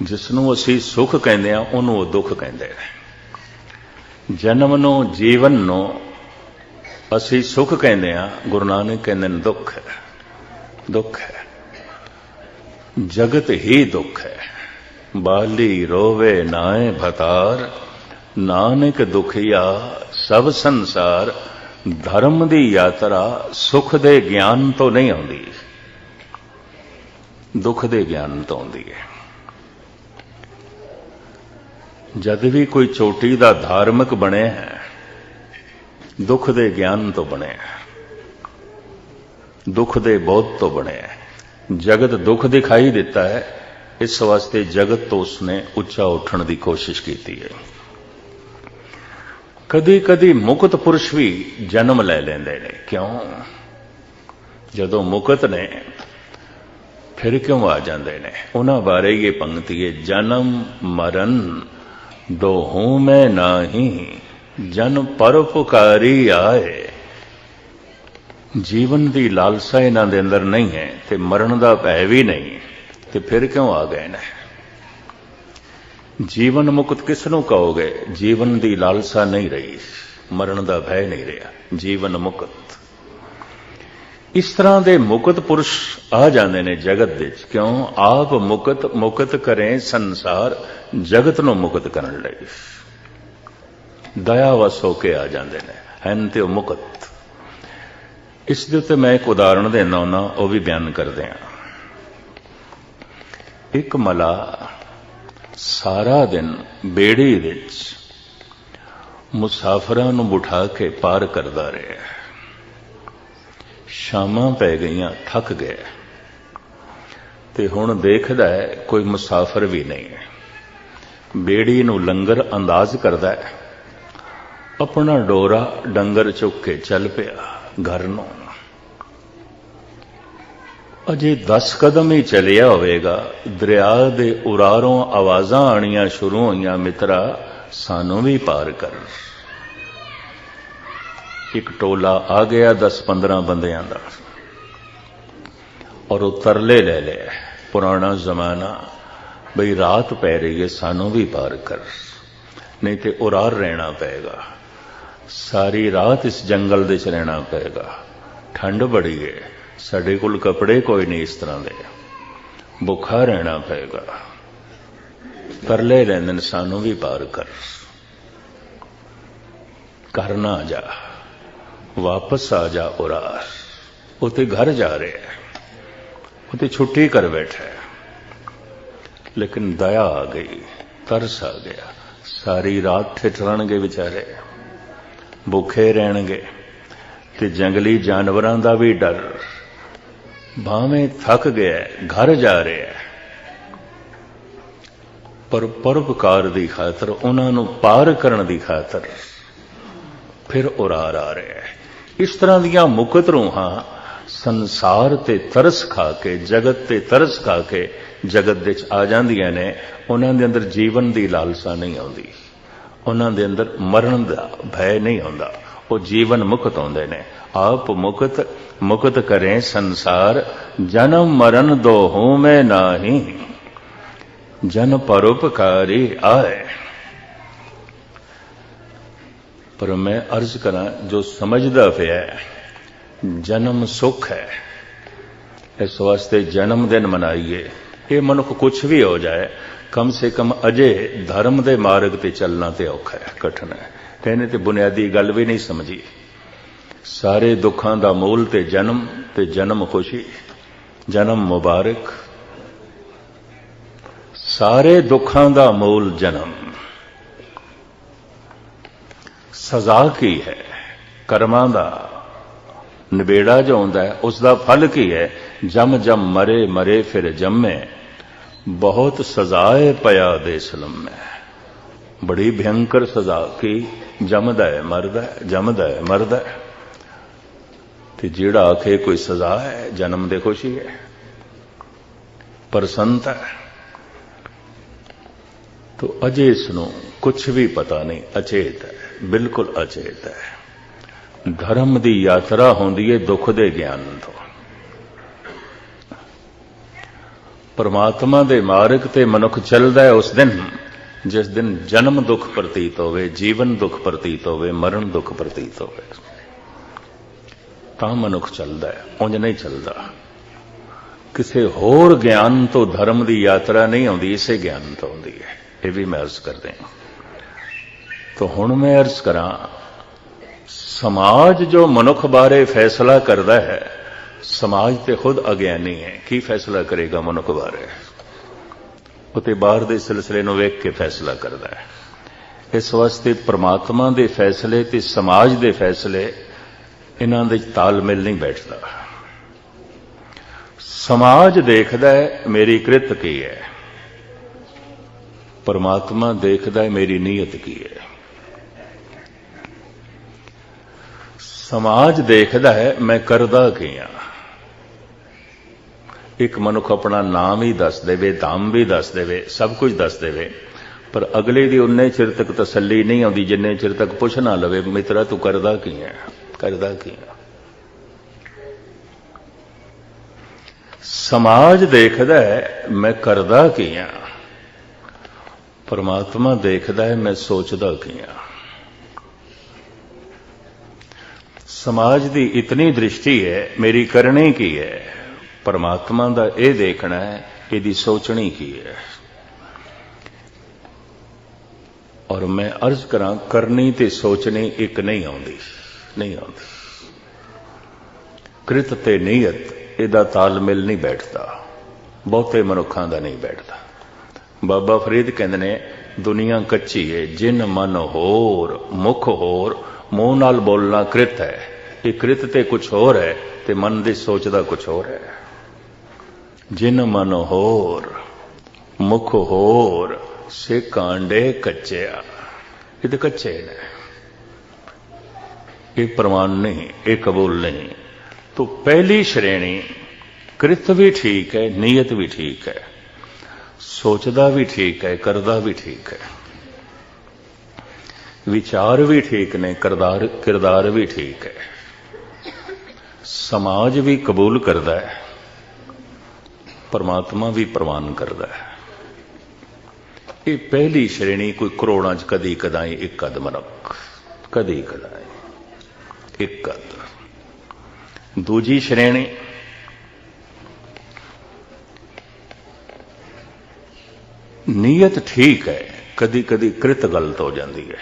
जिसनों असीं सुख कहंदे आ, उहनूं वो दुख कहंदे ने। जन्म नूं, जीवन नूं असीं सुख कहंदे आ, गुरु नानक कहंदे ने दुख है, दुख है। जगत ही दुख है, बाली रोवे नाए भतार, नानक दुखिया सब संसार। धर्म दी यात्रा सुख दे ज्ञान तो नहीं आउंदी, दुख दे ज्ञान तो आउंदी है। जद भी कोई चोटी दा धार्मिक बने है, दुख दे ज्ञान तो बने, दुख दे बोध तो बने। जगत दुख दिखाई देता है, इस वास्ते जगत तो उसने उच्चा उठण की कोशिश की है। कदी कदी मुकत पुरुष भी जन्म ले लेंदे ने, क्यों? जदों मुकत ने फिर क्यों आ जाते ने? उन्हां बारे ये पंक्ति है, जन्म मरण दोहूं में नाही, जन परोपकारी आए। जीवन की लालसा इन्हां दे अंदर नहीं है, ते मरण का भय भी नहीं, ते फिर क्यों आ गए ने? जीवन मुक्त किसनों कहोगे? जीवन की लालसा नहीं रही, मरण का भय नहीं रहा, जीवन मुक्त। इस तरह के मुकत पुरुष आ जाते हैं जगत दे, क्यों? आप मुकत मुकत करें संसार, जगत नूं मुकत करन लई दयावश होके आ जाते हैं, हैं ते मुकत। इस दे उत्ते मैं एक उदाहरण देना होना, वह भी बयान कर दें। एक मला सारा दिन बेड़ी विच मुसाफिरां नूं बिठा के पार करदा रहा। शामां पै गईयां, थक गए, ते हुण देखदा है कोई मुसाफिर भी नहीं है। बेड़ी नूं लंगर अंदाज करदा है, अपना डोरा डंगर चुक के चल पिया घर नूं। अजे 10 कदम ही चलिया होवेगा, दरिया दे उरारों आवाज़ां आनियां शुरू होईयां, मित्रा सानू भी पार कर। एक टोला आ गया 10-15 बंदियां दा, और वो तरले ले ले, पुराना जमाना, बई रात पै रही है, सानू भी पार कर, नहीं तो उरार रहना पेगा, सारी रात इस जंगल दे च रहना पेगा, ठंड बड़ी है, साडे कोल कपड़े कोई नहीं इस तरह दे, भुखा रहना पेगा, तरले लेंदे सानू भी पार कर, करना जा, वापस आ जा उरार। उते घर जा रहे हैं, उते छुट्टी कर बैठे, लेकिन दया आ गई, तरस आ गया, सारी रात ठिठरनगे बेचारे, भुखे रहणगे, ते जंगली जानवरां दा भी डर, भावें थक गया, घर जा रहे हैं, पर परोपकार दी खातर, उन्हां नूं पार करन दी खातर फिर उरार आ रहे हैं। इस तरह दियां मुकत रूहां संसार ते तरस खा के, जगत ते तरस खा के जगत दे आ जांदियां ने। उन्हां दे अंदर जीवन दी लालसा नहीं आउंदी, उन्हां दे अंदर मरण दा भय नहीं आउंदा, वो जीवन मुक्त होंदे ने। आप मुक्त करें संसार, जन्म मरण दोहों में नाही, जन परोपकारी आए। पर मैं अर्ज करा, जो समझदा पिया जन्म सुख है, इस वास्ते जन्मदिन मनाइए। ये मनुख कुछ भी हो जाए, कम से कम अजे धर्म दे मार्ग ते चलना ते औखा है, कठिन है। कहने ते बुनियादी गल भी नहीं समझी। सारे दुखां दा मूल ते जन्म खुशी, जन्म मुबारक। सारे दुखां दा मूल जन्म। सजा की है? कर्मां दा निबेड़ा जो होंदा है, उसका फल की है? जम जम मरे मरे फिर जम्मे, बहुत सजाए पया दे सलम में। बड़ी भयंकर सजा की, जमदा है मरदा है, जमदा है मरदा है। ते जेड़ा आखे कोई सजा है, जन्म दे खुशी है, प्रसन्नता है, तो अजे इसनों कुछ भी पता नहीं, अचेत है, बिल्कुल अचेत है। धर्म दी यात्रा होंदी है दुख दे ज्ञान तो। परमात्मा दे मार्ग ते मनुख चलदा है उस दिन, जिस दिन जन्म दुख प्रतीत होवे, जीवन दुख प्रतीत होवे, मरण दुख प्रतीत होवे, तां मनुख चलदा है, उंज नहीं चलदा। किसी होर ज्ञान तो धर्म दी यात्रा नहीं आउंदी, इसे ज्ञान तो आउंदी है। ये भी मैं अर्ज कर दें। तो हुण मैं अर्ज करा, समाज जो मनुख बारे फैसला करता है, समाज ते खुद अज्ञानी है। की फैसला करेगा मनुख बारे? उते बाहर दे सिलसिले नूं वेख के फैसला करता है। इस वास्ते परमात्मा दे फैसले ते समाज दे फैसले, इन्हां दे तालमेल नहीं बैठता। समाज देखदा है मेरी कृत की है, परमात्मा देखदा है मेरी नीयत की है। समाज देखदा है मैं करदा की हां। एक मनुख अपना नाम ही दस देवे, धाम भी दस देवे, सब कुछ दस देवे, पर अगले दी उन्ने चिर तक तसल्ली नहीं आउंदी जिन्ने चिर तक पुछ ना लवे, मित्रा तू करदा की है, करदा की है। समाज देखदा है मैं करदा की हां, परमात्मा देखदा है मैं सोचदा की हां। समाज दी इतनी दृष्टि है मेरी करने की है, परमात्मा दा ये देखना है इहदी सोचनी की है। और मैं अर्ज करा, करनी ते सोचनी एक नहीं आउंदी, नहीं आउंदी। कृत ते नीयत इहदा तालमेल नहीं बैठता, बहुते मनुखां दा नहीं बैठता। बाबा फरीद कहंदे ने, दुनिया कच्ची है, जिन मन होर मुख होर, मुंह नाल बोलना कृत है। ये कृत ते कुछ होर है ते मन दी सोचदा कुछ होर है। जिन मन होर मुख होर, से कांडे कच्चिया। ये तो कच्चे ने, ये प्रमाण नहीं, ये कबूल नहीं। तो पहली श्रेणी कृत भी ठीक है, नीयत भी ठीक है, सोचदा भी ठीक है, करदा भी ठीक है, विचार भी ठीक ने, किरदार भी ठीक है, समाज भी कबूल करदा है, परमात्मा भी प्रवान करदा है। ये पहली श्रेणी कोई करोड़ां च कदी कदाई एक कद मनक, कदी कदाई एक कद। दूजी श्रेणी नीयत ठीक है, कदी कदी कृत गलत हो जाती है।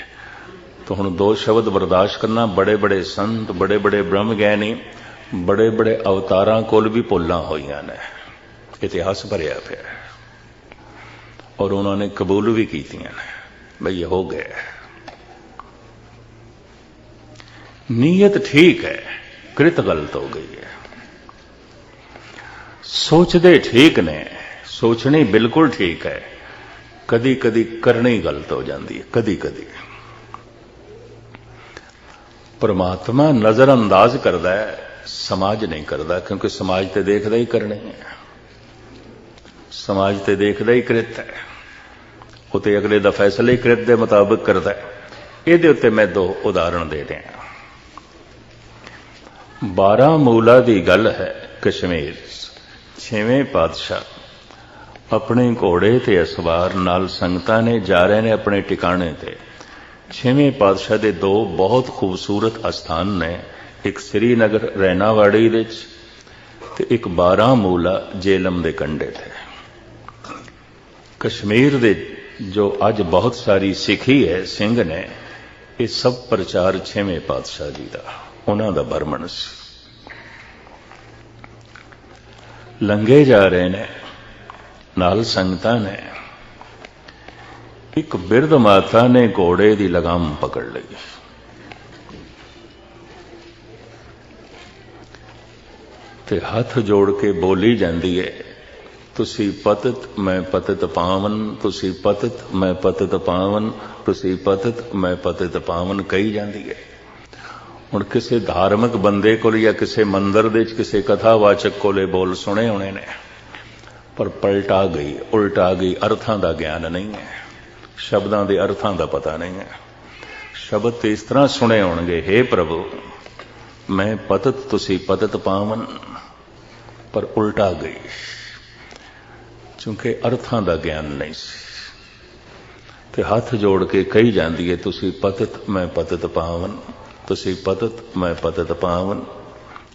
तो हुण दो शब्द बर्दाश्त करना, बड़े बड़े संत, बड़े बड़े ब्रह्म ज्ञानी, बड़े बड़े अवतारां कोल भी भुल्लां होईयां ने, इतिहास भरिया पिया और उन्होंने कबूल भी कीतियां ने, भाई ये हो गया। नीयत ठीक है, कृत गलत हो गई है। सोचदे ठीक ने, सोचनी बिल्कुल ठीक है, कदी कदी करनी गलत हो जाती है, कदी कदी। परमात्मा नजरअंदाज करता है, समाज नहीं करता, क्योंकि समाज ते देखदा ही करनी है, समाज ते देखदा ही कृत है, उते अगले दा फैसला ही कृत दे मुताबिक करता है। इहदे उत्ते मैं दो उदाहरण दे दियां। 12 मूला दी गल है। कश्मीर 6वें पातशाह अपने घोड़े ते असवार नाल संगतां ने जा रहे ने अपने टिकाणे ते। 6वें पातशाह दे दो बहुत खूबसूरत अस्थान ने, एक श्रीनगर रैनावाड़ी दे ते एक 12 मूला जेलम दे कंढे ते। कश्मीर दे जो अज बहुत सारी सिखी है सिंह ने, ये सब प्रचार 6वें पातशाह जी का, उन्हों का बरमन सी। लंघे जा रहे ने नाल संगतां ने, एक बिरध माता ने घोड़े की लगाम पकड़ ली। ते हाथ जोड़ के बोली जाती है, तुसी पतित मैं पतित पावन, तुसी पतित मैं पतित पावन, तुसी पतित मैं पतित पावन कही जाती है। हुण किसी धार्मिक बंदे को या किसी मंदिर दे किसी कथावाचक कोले बोल सुने होने ने, पर पलटा गई, उल्टा गई, अर्थां दा ज्ञान नहीं है, शब्दां दे अर्थां दा पता नहीं है। शब्द तो इस तरह सुने होणगे, हे प्रभु मैं पतित तुसी पतित पावन, पर उल्टा गई, क्योंकि अर्थां दा ज्ञान नहीं सी। ते हाथ जोड़ के कही जाती है, तुसी पतित मैं पतित पावन, तुसी पतित मैं पतित पावन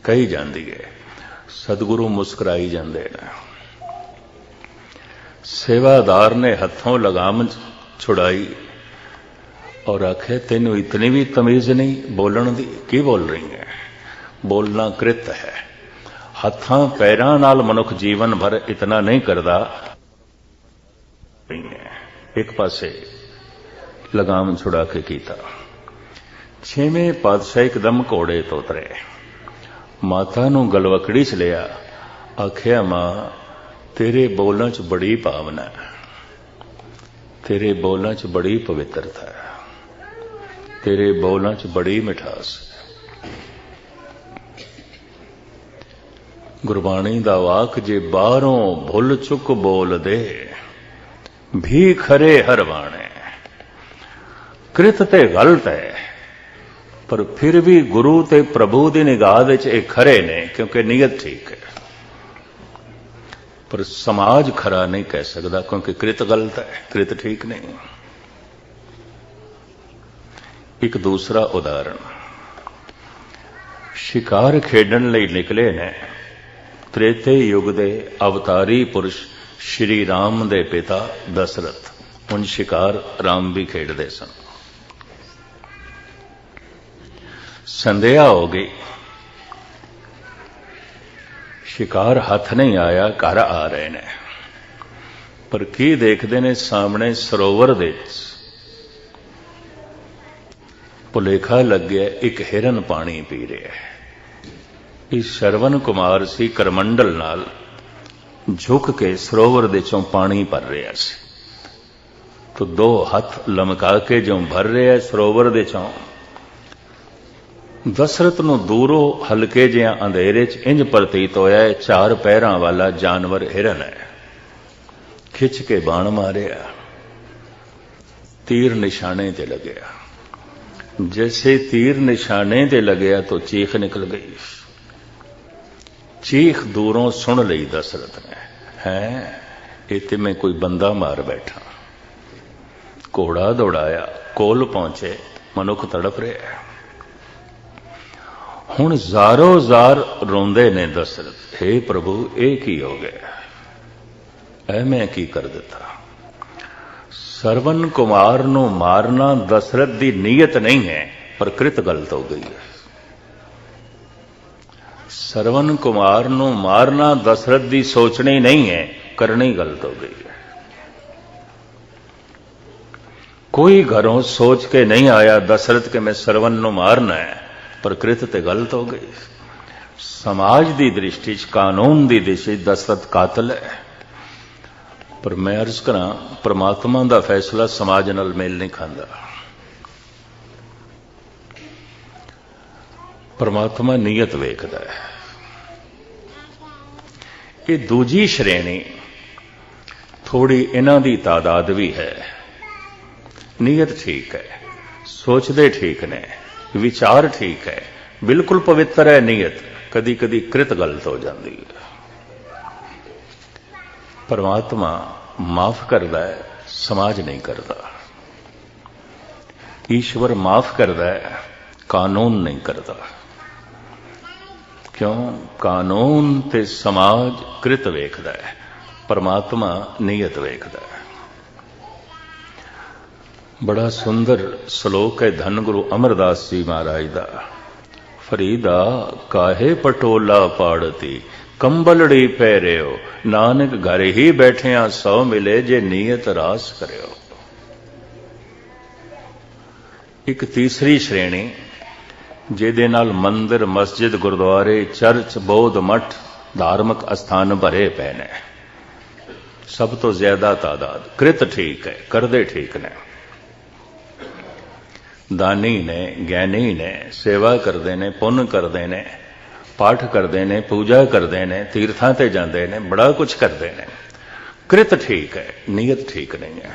कही जाती है। सतगुरु मुस्कुराई जाते हैं। सेवादार ने हथों लगाम छुड़ाई और आखे, तेनू इतनी भी तमीज नहीं बोलण दी, की बोल रही है? बोलना कृत है। हथां पैरां नाल मनुख जीवन भर इतना नहीं करता। एक पासे लगाम छुड़ा के कीता। 6वें पातशाह एकदम घोड़े तो उतरे, माता नू गलवकड़ी च लिया, आखिया मां तेरे बोलों च बड़ी भावना है, तेरे बोलों च बड़ी पवित्रता है, तेरे बोलों च बड़ी मिठास है। गुरबाणी दा वाक जे बाहरों भुल चुक बोल दे, भी खरे हर बाणे। कृत ते गलत है, पर फिर भी गुरु ते प्रभु दी निगाह विच ये खरे ने, क्योंकि नीयत ठीक है। पर समाज खरा नहीं कह सकता, क्योंकि कृत गलत है, कृत ठीक नहीं। एक दूसरा उदाहरण, शिकार खेडन लई निकले ने त्रेते युग दे अवतारी पुरुष श्री राम दे पिता दशरथ। उन शिकार राम भी खेडते सन। संध्या हो गई, शिकार हाथ नहीं आया, घर आ रहे ने, पर की देखते ने सामने सरोवर दे भुलेखा लग गया, एक हिरन पानी पी रहा है। इस श्रवण कुमार सी करमंडल नाल झुक के सरोवर दे चों पानी भर रहा सी। तो दो हाथ लमका के जो भर रहा है सरोवर दे चों, ਦਸਰਤ ਨੂੰ ਦੂਰੋਂ ਹਲਕੇ ਜਿਹਾ ਅੰਧੇਰੇ 'ਚ ਇੰਜ ਪ੍ਰਤੀਤ ਹੋਇਆ ਹੈ 4 ਪੈਰਾਂ ਵਾਲਾ ਜਾਨਵਰ ਹਿਰਨ ਹੈ। ਖਿੱਚ ਕੇ ਬਾਣ ਮਾਰਿਆ, तीर निशाने ते लगया। जैसे तीर निशाने ते लगया तो चीख निकल गई। चीख दूरों सुन ली दशरथ ने, है इते में कोई बंदा मार बैठा। घोड़ा दौड़ाया, कोल पहुंचे, मनुख तड़प रहे। हुण ज़ारो ज़ार रोंदे ने दशरथ, हे प्रभु ये की हो गया, ऐ मैं की कर दिता। सरवन कुमार नूं मारना दशरथ दी नीयत नहीं है, पर कृत गलत हो गई है। सरवन कुमार नूं मारना दशरथ दी सोचनी नहीं है, करनी गलत हो गई है। कोई घरों सोच के नहीं आया दशरथ के मैं सरवन नूं मारना है, पर कृत ते गलत हो गई। समाज दी दृष्टि च, कानून दी दृष्टि दशरथ कातल है, पर मैं अर्ज करा परमात्मा का फैसला समाज नाल मेल नहीं खांदा। परमात्मा नीयत वेखदा है। ये दूजी श्रेणी थोड़ी इन्हां दी तादाद भी है। नीयत ठीक है, सोचते ठीक ने, विचार ठीक है, बिल्कुल पवित्र है नीयत, कदी कदी कृत गलत हो जाती है। परमात्मा माफ करता है, समाज नहीं करता। ईश्वर माफ करता है, कानून नहीं करता। क्यों? कानून ते समाज कृत वेखदा है, परमात्मा नीयत वेखदा है। बड़ा सुंदर श्लोक है धन गुरु अमरदास जी महाराज दा, फरीदा काहे पटोला पाड़ती कंबलड़ी पैरियो, नानक घर ही बैठिया सौ मिले जे नीयत रास करियो। एक तीसरी श्रेणी जिहदे नाल मंदिर मस्जिद गुरुद्वारे चर्च बौद्ध मठ धार्मिक स्थान भरे पे ने, सब तो ज्यादा तादाद कृत ठीक है, करदे ठीक ने, दानी ने, ज्ञानी ने, सेवा करते ने, पुण्य करते ने, पाठ करते ने, पूजा करते ने, तीर्थां ते जाते ने, बड़ा कुछ करते ने। कृत ठीक है, नीयत ठीक नहीं है।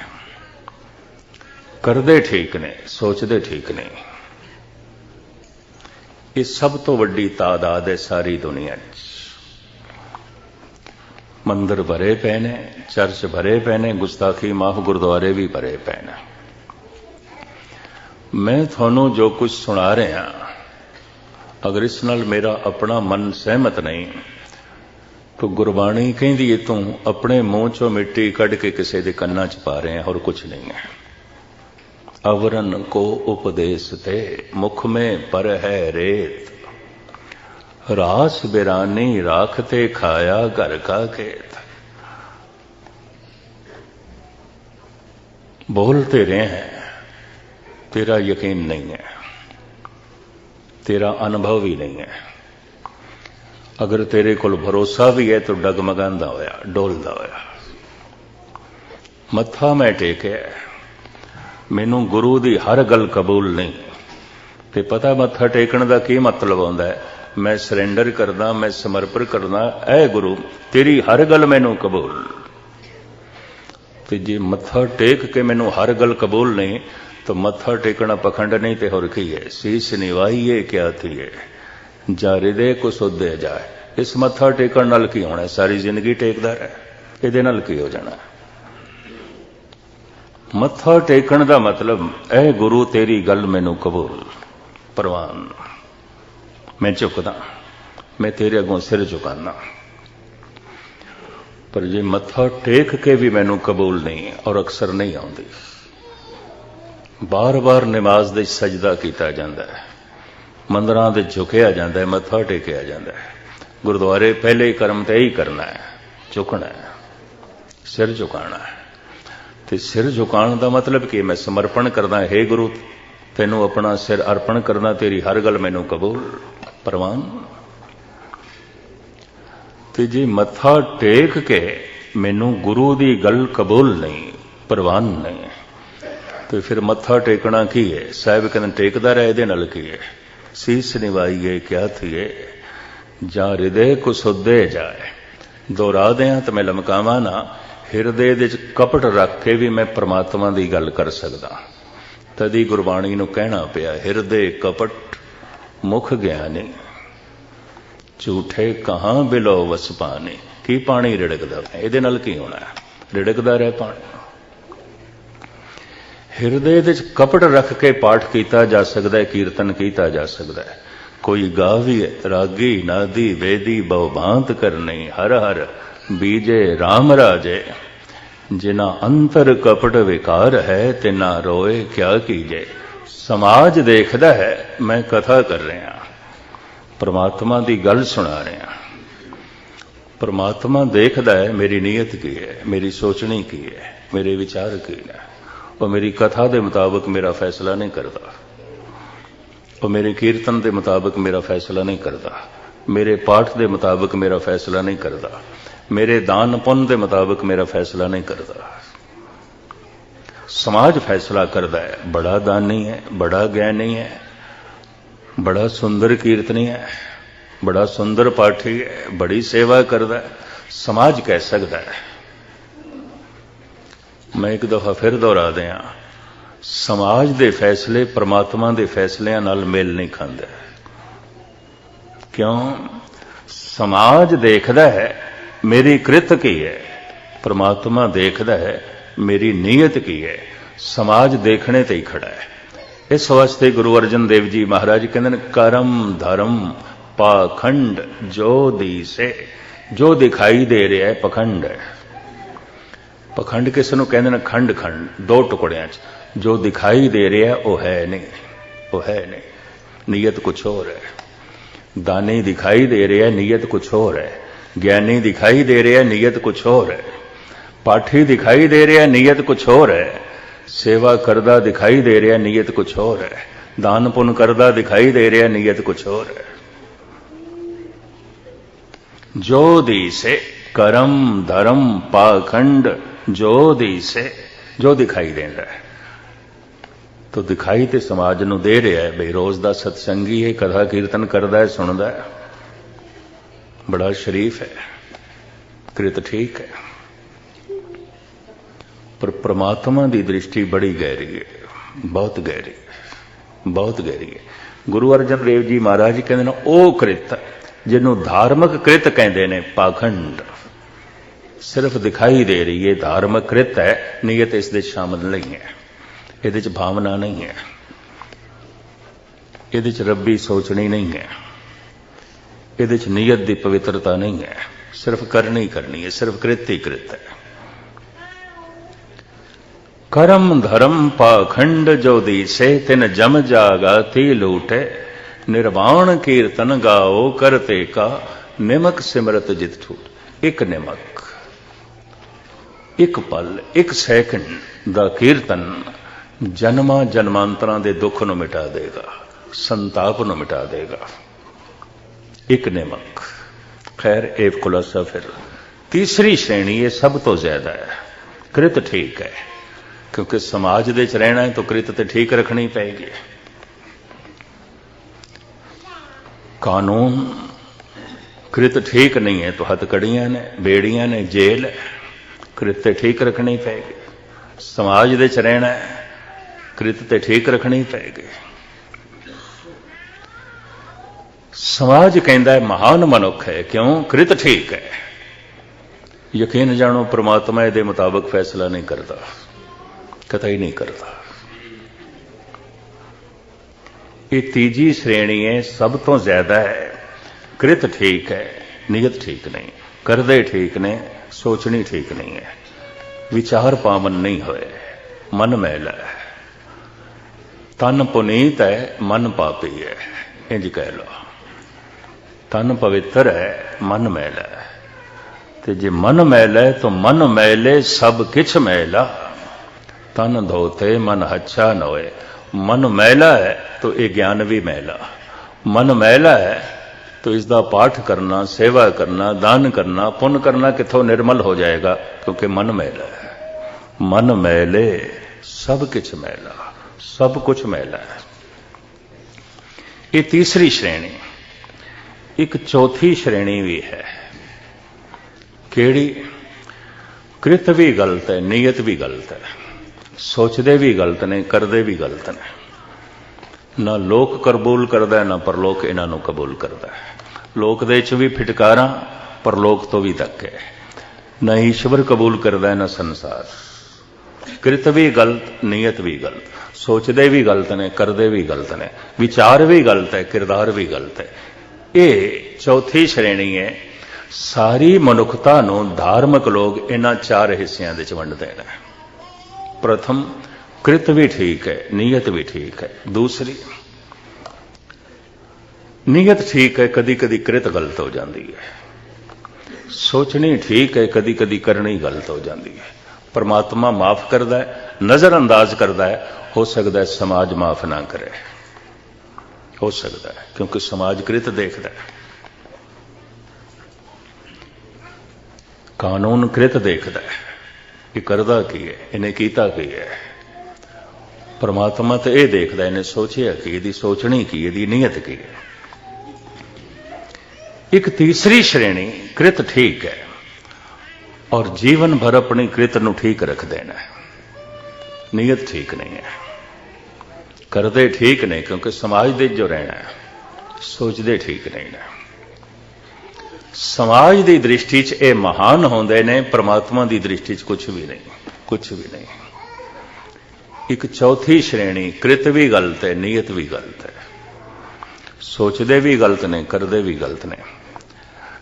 करदे ठीक ने, सोचते ठीक नहीं। ये सब तो वड्डी तादाद है सारी दुनिया च। मंदिर भरे पे ने, चर्च भरे पे ने, गुस्ताखी माफ गुरुद्वारे भी भरे पे ने। मैं थानू जो कुछ सुना रहा, अगर इस नाल मेरा अपना मन सहमत नहीं तो गुरबाणी कहती है तू अपने मुंह चो मिट्टी कढ़ के किसी के कन्ना च पा रहे हैं, और कुछ नहीं है। अवरन को उपदेश ते मुख में पर है रेत, रास बिरानी राखते खाया घर का खेत। बोलते रहे हैं, तेरा यकीन नहीं है, तेरा अनुभव भी नहीं है। अगर तेरे को भरोसा भी है तो डगमगांदा होया, डोलदा होया। मत्था मैं टेके, मैनू गुरु दी हर गल कबूल नहीं। ते पता मत्था टेकण दा की मतलब होंदा है? मैं सरेंडर करदा, मैं समर्पण करदा, ऐ गुरु तेरी हर गल मैनू कबूल। ते जे मत्था टेक के मैनू हर गल कबूल नहीं तो मत्था टेकना पखंड नहीं ते होर की है। शीश निवाइए क्या थी है, जा हृदय को सुधे जाए। इस मत्था टेकन नाल की होना? सारी जिंदगी टेकदा रहे, इहदे नाल की हो जाना? मत्था टेकन दा मतलब ऐ गुरु तेरी गल मैनू कबूल, प्रवान, मैं झुकदा, मैं तेरे अगों सिर झुकाना। पर जे मत्था टेक के भी मैनू कबूल नहीं और अक्सर नहीं आउंदी, बार बार नमाज दे सजदा किया जाता है, मंदिरां दे झुकिया जाता है, मत्था टेकिया जाता है। गुरुद्वारे पहले ही कर्म तो यही करना है, झुकना है, सिर झुकाना है। तो सिर झुकाने का मतलब कि मैं समर्पण करना, हे गुरु तेनू अपना सिर अर्पण करना, तेरी हर गल मैनू कबूल, प्रवान। तो जी मत्था टेक के मैनू गुरु की गल कबूल नहीं, प्रवान नहीं, तो फिर मत्था टेकना की है? साहिब कहते टेकदा रहे, इहदे नाल की है? ਸੀਸ ਨਿਵਾਈਏ ਕਿਆ ਥੀਏ, ਜਾਂ ਹਿਰਦੇ ਕੁਸੁੱਦੇ ਜਾਏ। ਦੁਹਰਾ ਦਿਆਂ ਤਾਂ ਮੈਂ ਲਮਕਾਵਾਂ ਨਾ, ਹਿਰਦੇ ਦੇ ਵਿੱਚ ਕਪਟ ਰੱਖ ਕੇ ਵੀ ਮੈਂ ਪ੍ਰਮਾਤਮਾ ਦੀ ਗੱਲ ਕਰ ਸਕਦਾ। ਤਦੀ ਗੁਰਬਾਣੀ ਨੂੰ ਕਹਿਣਾ ਪਿਆ, ਹਿਰਦੇ ਕਪਟ ਮੁਖ ਗਿਆਨੀ, ਝੂਠੇ ਕਹਾਂ ਬਿਲੋ ਵਸ ਪਾਣੀ। ਕੀ ਪਾਣੀ ਰਿੜਕਦਾ, ਇਹਦੇ ਨਾਲ ਕੀ ਹੋਣਾ? ਰਿੜਕਦਾ ਰਹਿ ਪਾਣੀ। ਹਿਰਦੇ ਦੇ ਵਿੱਚ ਕਪਟ ਰੱਖ ਕੇ ਪਾਠ ਕੀਤਾ ਜਾ ਸਕਦਾ ਹੈ, ਕੀਰਤਨ ਕੀਤਾ ਜਾ ਸਕਦਾ ਹੈ। ਕੋਈ ਗਾਵੀ ਰਾਗੀ ਨਾਦੀ ਵੇਦੀ ਬਹੁ ਭਾਂਤ ਕਰਨੀ, ਹਰ ਹਰ ਬੀਜੇ ਰਾਮ ਰਾਜੇ। ਜਿਨਾ ਅੰਤਰ ਕਪਟ ਵਿਕਾਰ ਹੈ, ਤਿਨਾ ਰੋਏ ਕਿਆ ਕੀਜੇ। ਸਮਾਜ ਦੇਖਦਾ ਹੈ ਮੈਂ ਕਥਾ ਕਰ ਰਿਹਾ, परमात्मा की गल सुना रहा। परमात्मा देखता है मेरी नीयत की है, मेरी सोचनी की है, मेरे विचार की है। और मेरी कथा के मुताबिक मेरा फैसला नहीं करता, और मेरे कीर्तन के मुताबिक मेरा फैसला नहीं करता, मेरे पाठ के मुताबिक मेरा फैसला नहीं करता, मेरे दान पुण्य के मुताबिक मेरा फैसला नहीं करता। समाज फैसला करता है। बड़ा दानी है, बड़ा ज्ञानी है, बड़ा सुंदर कीर्तनी है, बड़ा सुंदर पाठी है, बड़ी सेवा करता है, समाज कह सकता है। मैं एक दफा फिर दोहरा दिया, समाज के फैसले परमात्मा के फैसलियां नाल मेल नहीं खाते। क्यों? समाज देखता है मेरी कृत की है, परमात्मा देखता है मेरी नीयत की है। समाज देखने ते ही खड़ा है। इस वास्ते गुरु अर्जन देव जी महाराज कहते करम धर्म पाखंड जो दिसे, जो दिखाई दे रहा है पखंड है। पखंड किस नूं कहंदे ने? खंड खंड, दो टुकड़ियां च। जो दिखाई दे रहा है वो है नहीं, वो है नहीं, नीयत कुछ और है। दानी दिखाई दे रहा है, नीयत कुछ और है। ज्ञानी दिखाई दे रहा है, नीयत कुछ और है। पाठी दिखाई दे रहा है, नीयत कुछ और है। सेवा करदा दिखाई दे रहा है, नीयत कुछ और है। दान पुण्य करदा दिखाई दे रहा है, नीयत कुछ और है। जो दिसे करम धर्म पाखंड, जो दिसे, जो दिखाई दे रहा है। तो दिखाई तो समाज नूं दे रहा है बई रोज का सत्संगी है, कथा कीर्तन करता है, सुनता है, बड़ा शरीफ है, कृत ठीक है। पर परमात्मा की दृष्टि बड़ी गहरी है, बहुत गहरी है, बहुत गहरी है। गुरु अर्जन देव जी महाराज कहते हैं ओ कृत जिन्हों धार्मिक कृत कहते हैं, पाखंड सिर्फ दिखाई दे रही है, धार्मिक कृत है, नीयत इस दे शामिल नहीं है, ये भावना नहीं है, ये रब्बी सोचनी नहीं है, ये नीयत की पवित्रता नहीं है, सिर्फ करनी करनी है, सिर्फ कृत ही कृत है। करम धर्म पाखंड जो दिसे, तिन जम जागाती लूटे, निर्वाण कीर्तन गाओ करते का, निमक सिमरत जित ठूट। एक निमक, एक पल, एक सैकंड दा कीर्तन जन्मा जन्मांतरां दे दुख नूं मिटा देगा, संताप नूं मिटा देगा। एक निमक। खैर एक खुलासा फिर तीसरी श्रेणी ये सब तो ज्यादा है, कृत ठीक है, क्योंकि समाज दे च रहना है तो कृत तो ठीक रखनी पड़ेगी। कानून कृत ठीक नहीं है तो हथकड़ियां ने, बेड़ियां ने, जेल है, कृत ठीक रखनी पड़ेगी। समाज दे च रहना है, कृत तो ठीक रखनी पड़ेगी। समाज कहता है महान मनुख है, क्यों? कृत ठीक है। यकीन जानो परमात्मा दे मुताबिक फैसला नहीं करता, कतई नहीं करता। ये तीजी श्रेणी है, सब तो ज्यादा है, कृत ठीक है, नीयत ठीक नहीं, करदे ठीक ने, सोचनी ठीक नहीं है, विचार पावन नहीं होए, मन मैला है, तन पुनीत है, मन पापी है। इंज कह लो, तन पवित्र है, मन मैला है। ते जे मन मैला है तो मन मैले सब किछ मैला, तन धोते मन हच्छा न होए। मन मैला है तो ये ज्ञान भी मैला, मन मैला है तो इसका पाठ करना, सेवा करना, दान करना, पुण्य करना किथों निर्मल हो जाएगा, क्योंकि मन मैला है। मन मैले सब किछ मैला, सब कुछ मैला है। ये तीसरी श्रेणी। एक चौथी श्रेणी भी है, केड़ी? कृत भी गलत है, नीयत भी गलत है, सोचते भी गलत ने, करते भी गलत ने। ना लोक कबूल करता है, ना परलोक इन्हों कबूल करता है। लोक दे च भी फिटकारा, परलोक तो भी धक्के। न ईश्वर कबूल करता है, ना संसार। कृत भी गलत, नीयत भी गलत, सोचते भी गलत ने, करते भी गलत ने, विचार भी गलत है, किरदार भी गलत है। ये चौथी श्रेणी है। सारी मनुखता नूं धार्मिक लोग इन्हां चार हिस्सियां दे च वंडदे ने। प्रथम, कृत भी ठीक है, नीयत भी ठीक है। दूसरी, नीयत ठीक है, कदी कदी कृत गलत हो जाती है। सोचनी ठीक है, कदी कदी करनी गलत हो जाती है। परमात्मा माफ करता है, नजरअंदाज करता है। हो सकता है समाज माफ ना करे, हो सकता है, क्योंकि समाज कृत देखता है, कानून कृत देखता है। ये करदा की है, इन्हें कीता की है। परमात्मा तो यह देखता, इन्हें सोचिया कि, यदि सोचनी की, यदि नीयत की है। एक तीसरी श्रेणी, कृत ठीक है और जीवन भर अपनी कृत नूं ठीक रख देना है, नीयत ठीक नहीं है, करते ठीक नहीं, क्योंकि समाज दे जो रहना है, सोचते ठीक नहीं है। समाज की दृष्टि च ये महान होंदे ने, परमात्मा की दृष्टि च कुछ भी नहीं, कुछ भी नहीं। एक चौथी श्रेणी, कृत भी गलत है, नीयत भी गलत है, सोचते भी गलत ने, करते भी गलत ने।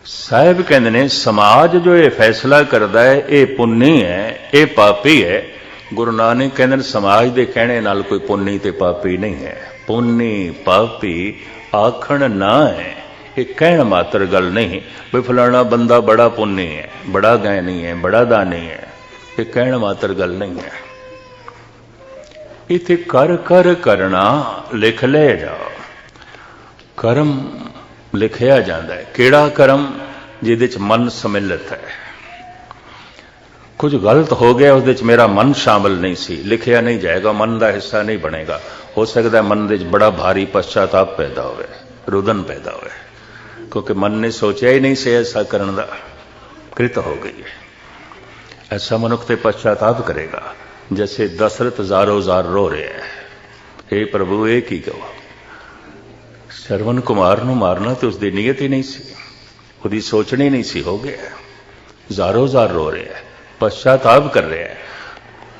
साहब कहते ने, समाज जो ये फैसला करता है, ये पुन्नी है, ये पापी है। गुरु नानक कहते समाज के कहने नाल कोई पुन्नी ते पापी नहीं है। पुन्नी पापी आखण ना है, ये कहण मात्र गल नहीं भी फलाना बंदा बड़ा पुन्नी है, बड़ा ज्ञानी है, बड़ा दानी है, ये कहण मात्र गल नहीं है। इथे कर कर करना लिख ले जाओ। कर्म लिखिया जाता है, केड़ा कर्म? जिहदे च मन सम्मिलित है। कुछ गलत हो गया, उस मेरा मन शामिल नहीं सी, लिखिया नहीं जाएगा, मन का हिस्सा नहीं बनेगा। हो सकता है मन दे बड़ा भारी पश्चाताप पैदा होवे, रुदन पैदा होवे, क्योंकि मन ने सोचा ही नहीं से ऐसा करने का, कृत हो गई है। ऐसा मनुख ते पश्चाताप करेगा। जैसे दशरथ जारो जार रो रहे हैं, हे प्रभु ये की कहो, श्रवण कुमार नूं मारना तो उसकी नीयत ही नहीं सी, उसकी सोचनी नहीं सी, हो गया जारो जार रो रहे हैं, पश्चाताप कर रहे हैं।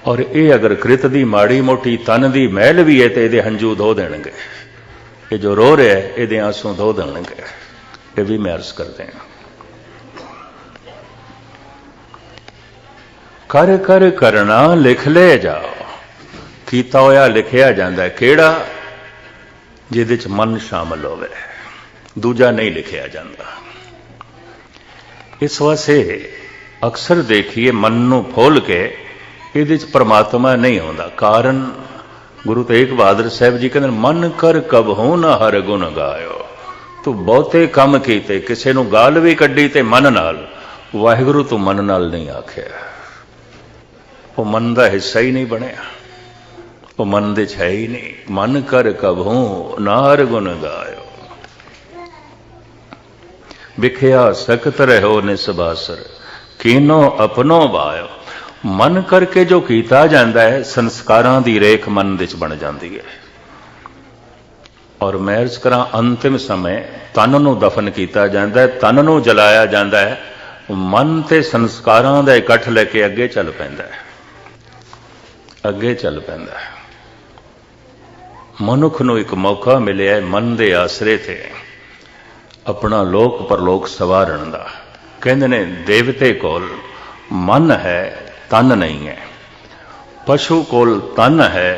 और ये अगर कृत दी माड़ी मोटी तन दी मैल भी है तो ये हंजू धो देंगे। ये जो रो रहे हैं ये आंसू धो देंगे, ये भी मैं अर्ज करते हैं। कर कर करना लिख ले जाओ। कीता होया लिखिया जाता है, केड़ा? जिहदे च मन शामिल होवे, दूजा नहीं लिखिया जाता। इस वास्ते अक्सर देखिए मन नूं खोल के इहदे च परमात्मा नहीं आउंदा। कारण गुरु तेग बहादुर साहब जी कहते मन कर कबहू न हर गुण गायो। तू बहुते काम कीते, किसी नूं गाल भी कड्डी ते मन नाल, वाहिगुरु तू मन नाल नहीं आखिया। वो मन का हिस्सा ही नहीं बनया, वो मन दे है ही नहीं। मन कर कबहू न हर गुण गायो, बिखिया सकत रहो निसबासर, कीनो अपनो वायो। मन करके जो कीता जाता है, संस्कारां दी रेख मन दे बन जाती है। और मैं अर्ज करा, अंतिम समय तन नूं दफन किया जाता है, तन नूं जलाया जाता है, मन ते संस्कारां दा इकट्ठ लेके अगे चल पैंदा है, अगे चल पैंदा है। मनुख नूं एक मौका मिलिया मन दे आसरे थे अपना लोक परलोक सवारण दा। कहंदे ने देवते कोल मन है, तन नहीं है। पशु कोल तन है,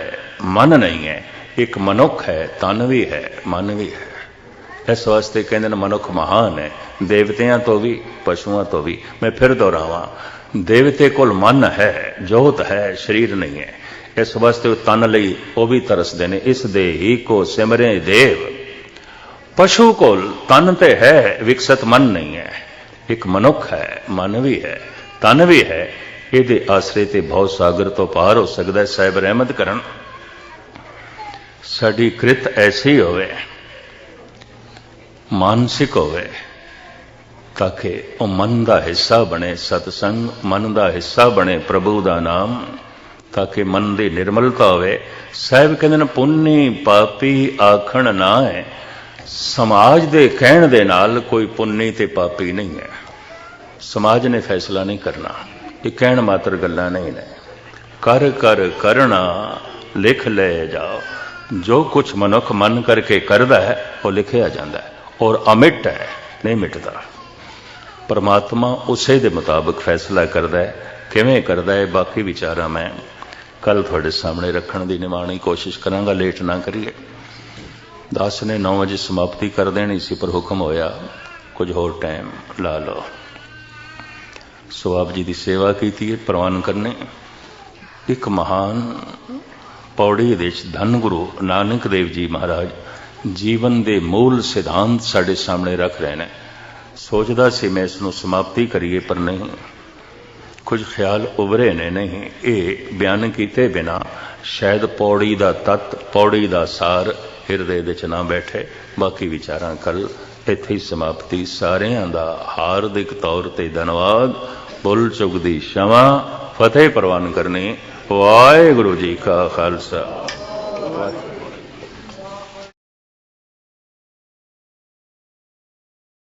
मन नहीं है। एक मनुख है, तन भी है, मन भी है। इस वास्ते कहंदे ने मनुख महान है, देवतियां तो भी, पशुओं तो भी। मैं फिर दोहरावां, देवते कोल मन है, जोत है, शरीर नहीं है। इस वास्ते तन लई वो भी तरसदे ने, इस दे ही को सिमरे देव। पशु कोल तन ते है, विकसित मन नहीं है। एक मनुख है, मन भी है, तन भी है। ये आसरे ते भव सागर तो पार हो सकता है। साहिब रहमत करन, साडी कृत ऐसी होवे मानसिक होवे ताकि वह मन का हिस्सा बने, सतसंग मन का हिस्सा बने, प्रभु का नाम, ताकि मन की निर्मलता होवे। साहब कहते हैं पुन्नी पापी आखण ना है, समाज के कहण दे नाल कोई पुन्नी ते पापी नहीं है। समाज ने फैसला नहीं करना, ये कहण मात्र गल्लां नहीं ने। कर कर करना लिख ले जाओ, जो कुछ मनुख मन करके करदा है वो लिखिया जाता है और अमिट है, नहीं मिटता। परमात्मा उसे दे मुताबिक फैसला करदा है, किवें करदा है बाकी विचारा मैं कल थोड़े सामने रखने की निमाणी कोशिश करांगा, लेट ना करिए। दास ने 9 बजे समाप्ति कर देनी सी पर हुक्म होया कुछ होर टाइम ला लो। सो आप जी की सेवा की प्रवान करने। एक महान पौड़ी दे धन गुरु नानक देव जी महाराज जीवन के मूल सिद्धांत साढ़े सामने रख रहे हैं। सोचता सी मैं इसनों समाप्ति करिए पर नहीं, कुछ ख्याल उभरे ने नहीं, ये बयान किए बिना शायद पौड़ी का तत्त, पौड़ी का सार हिरदे दे च ना बैठे। बाकी विचारा कल इत्थे ही समाप्ति। सारियां दा हार्दिक तौर ते धन्यवाद। भुल चुक दी क्षमा, फतेह प्रवान करनी। वाहिगुरू जी का खालसा।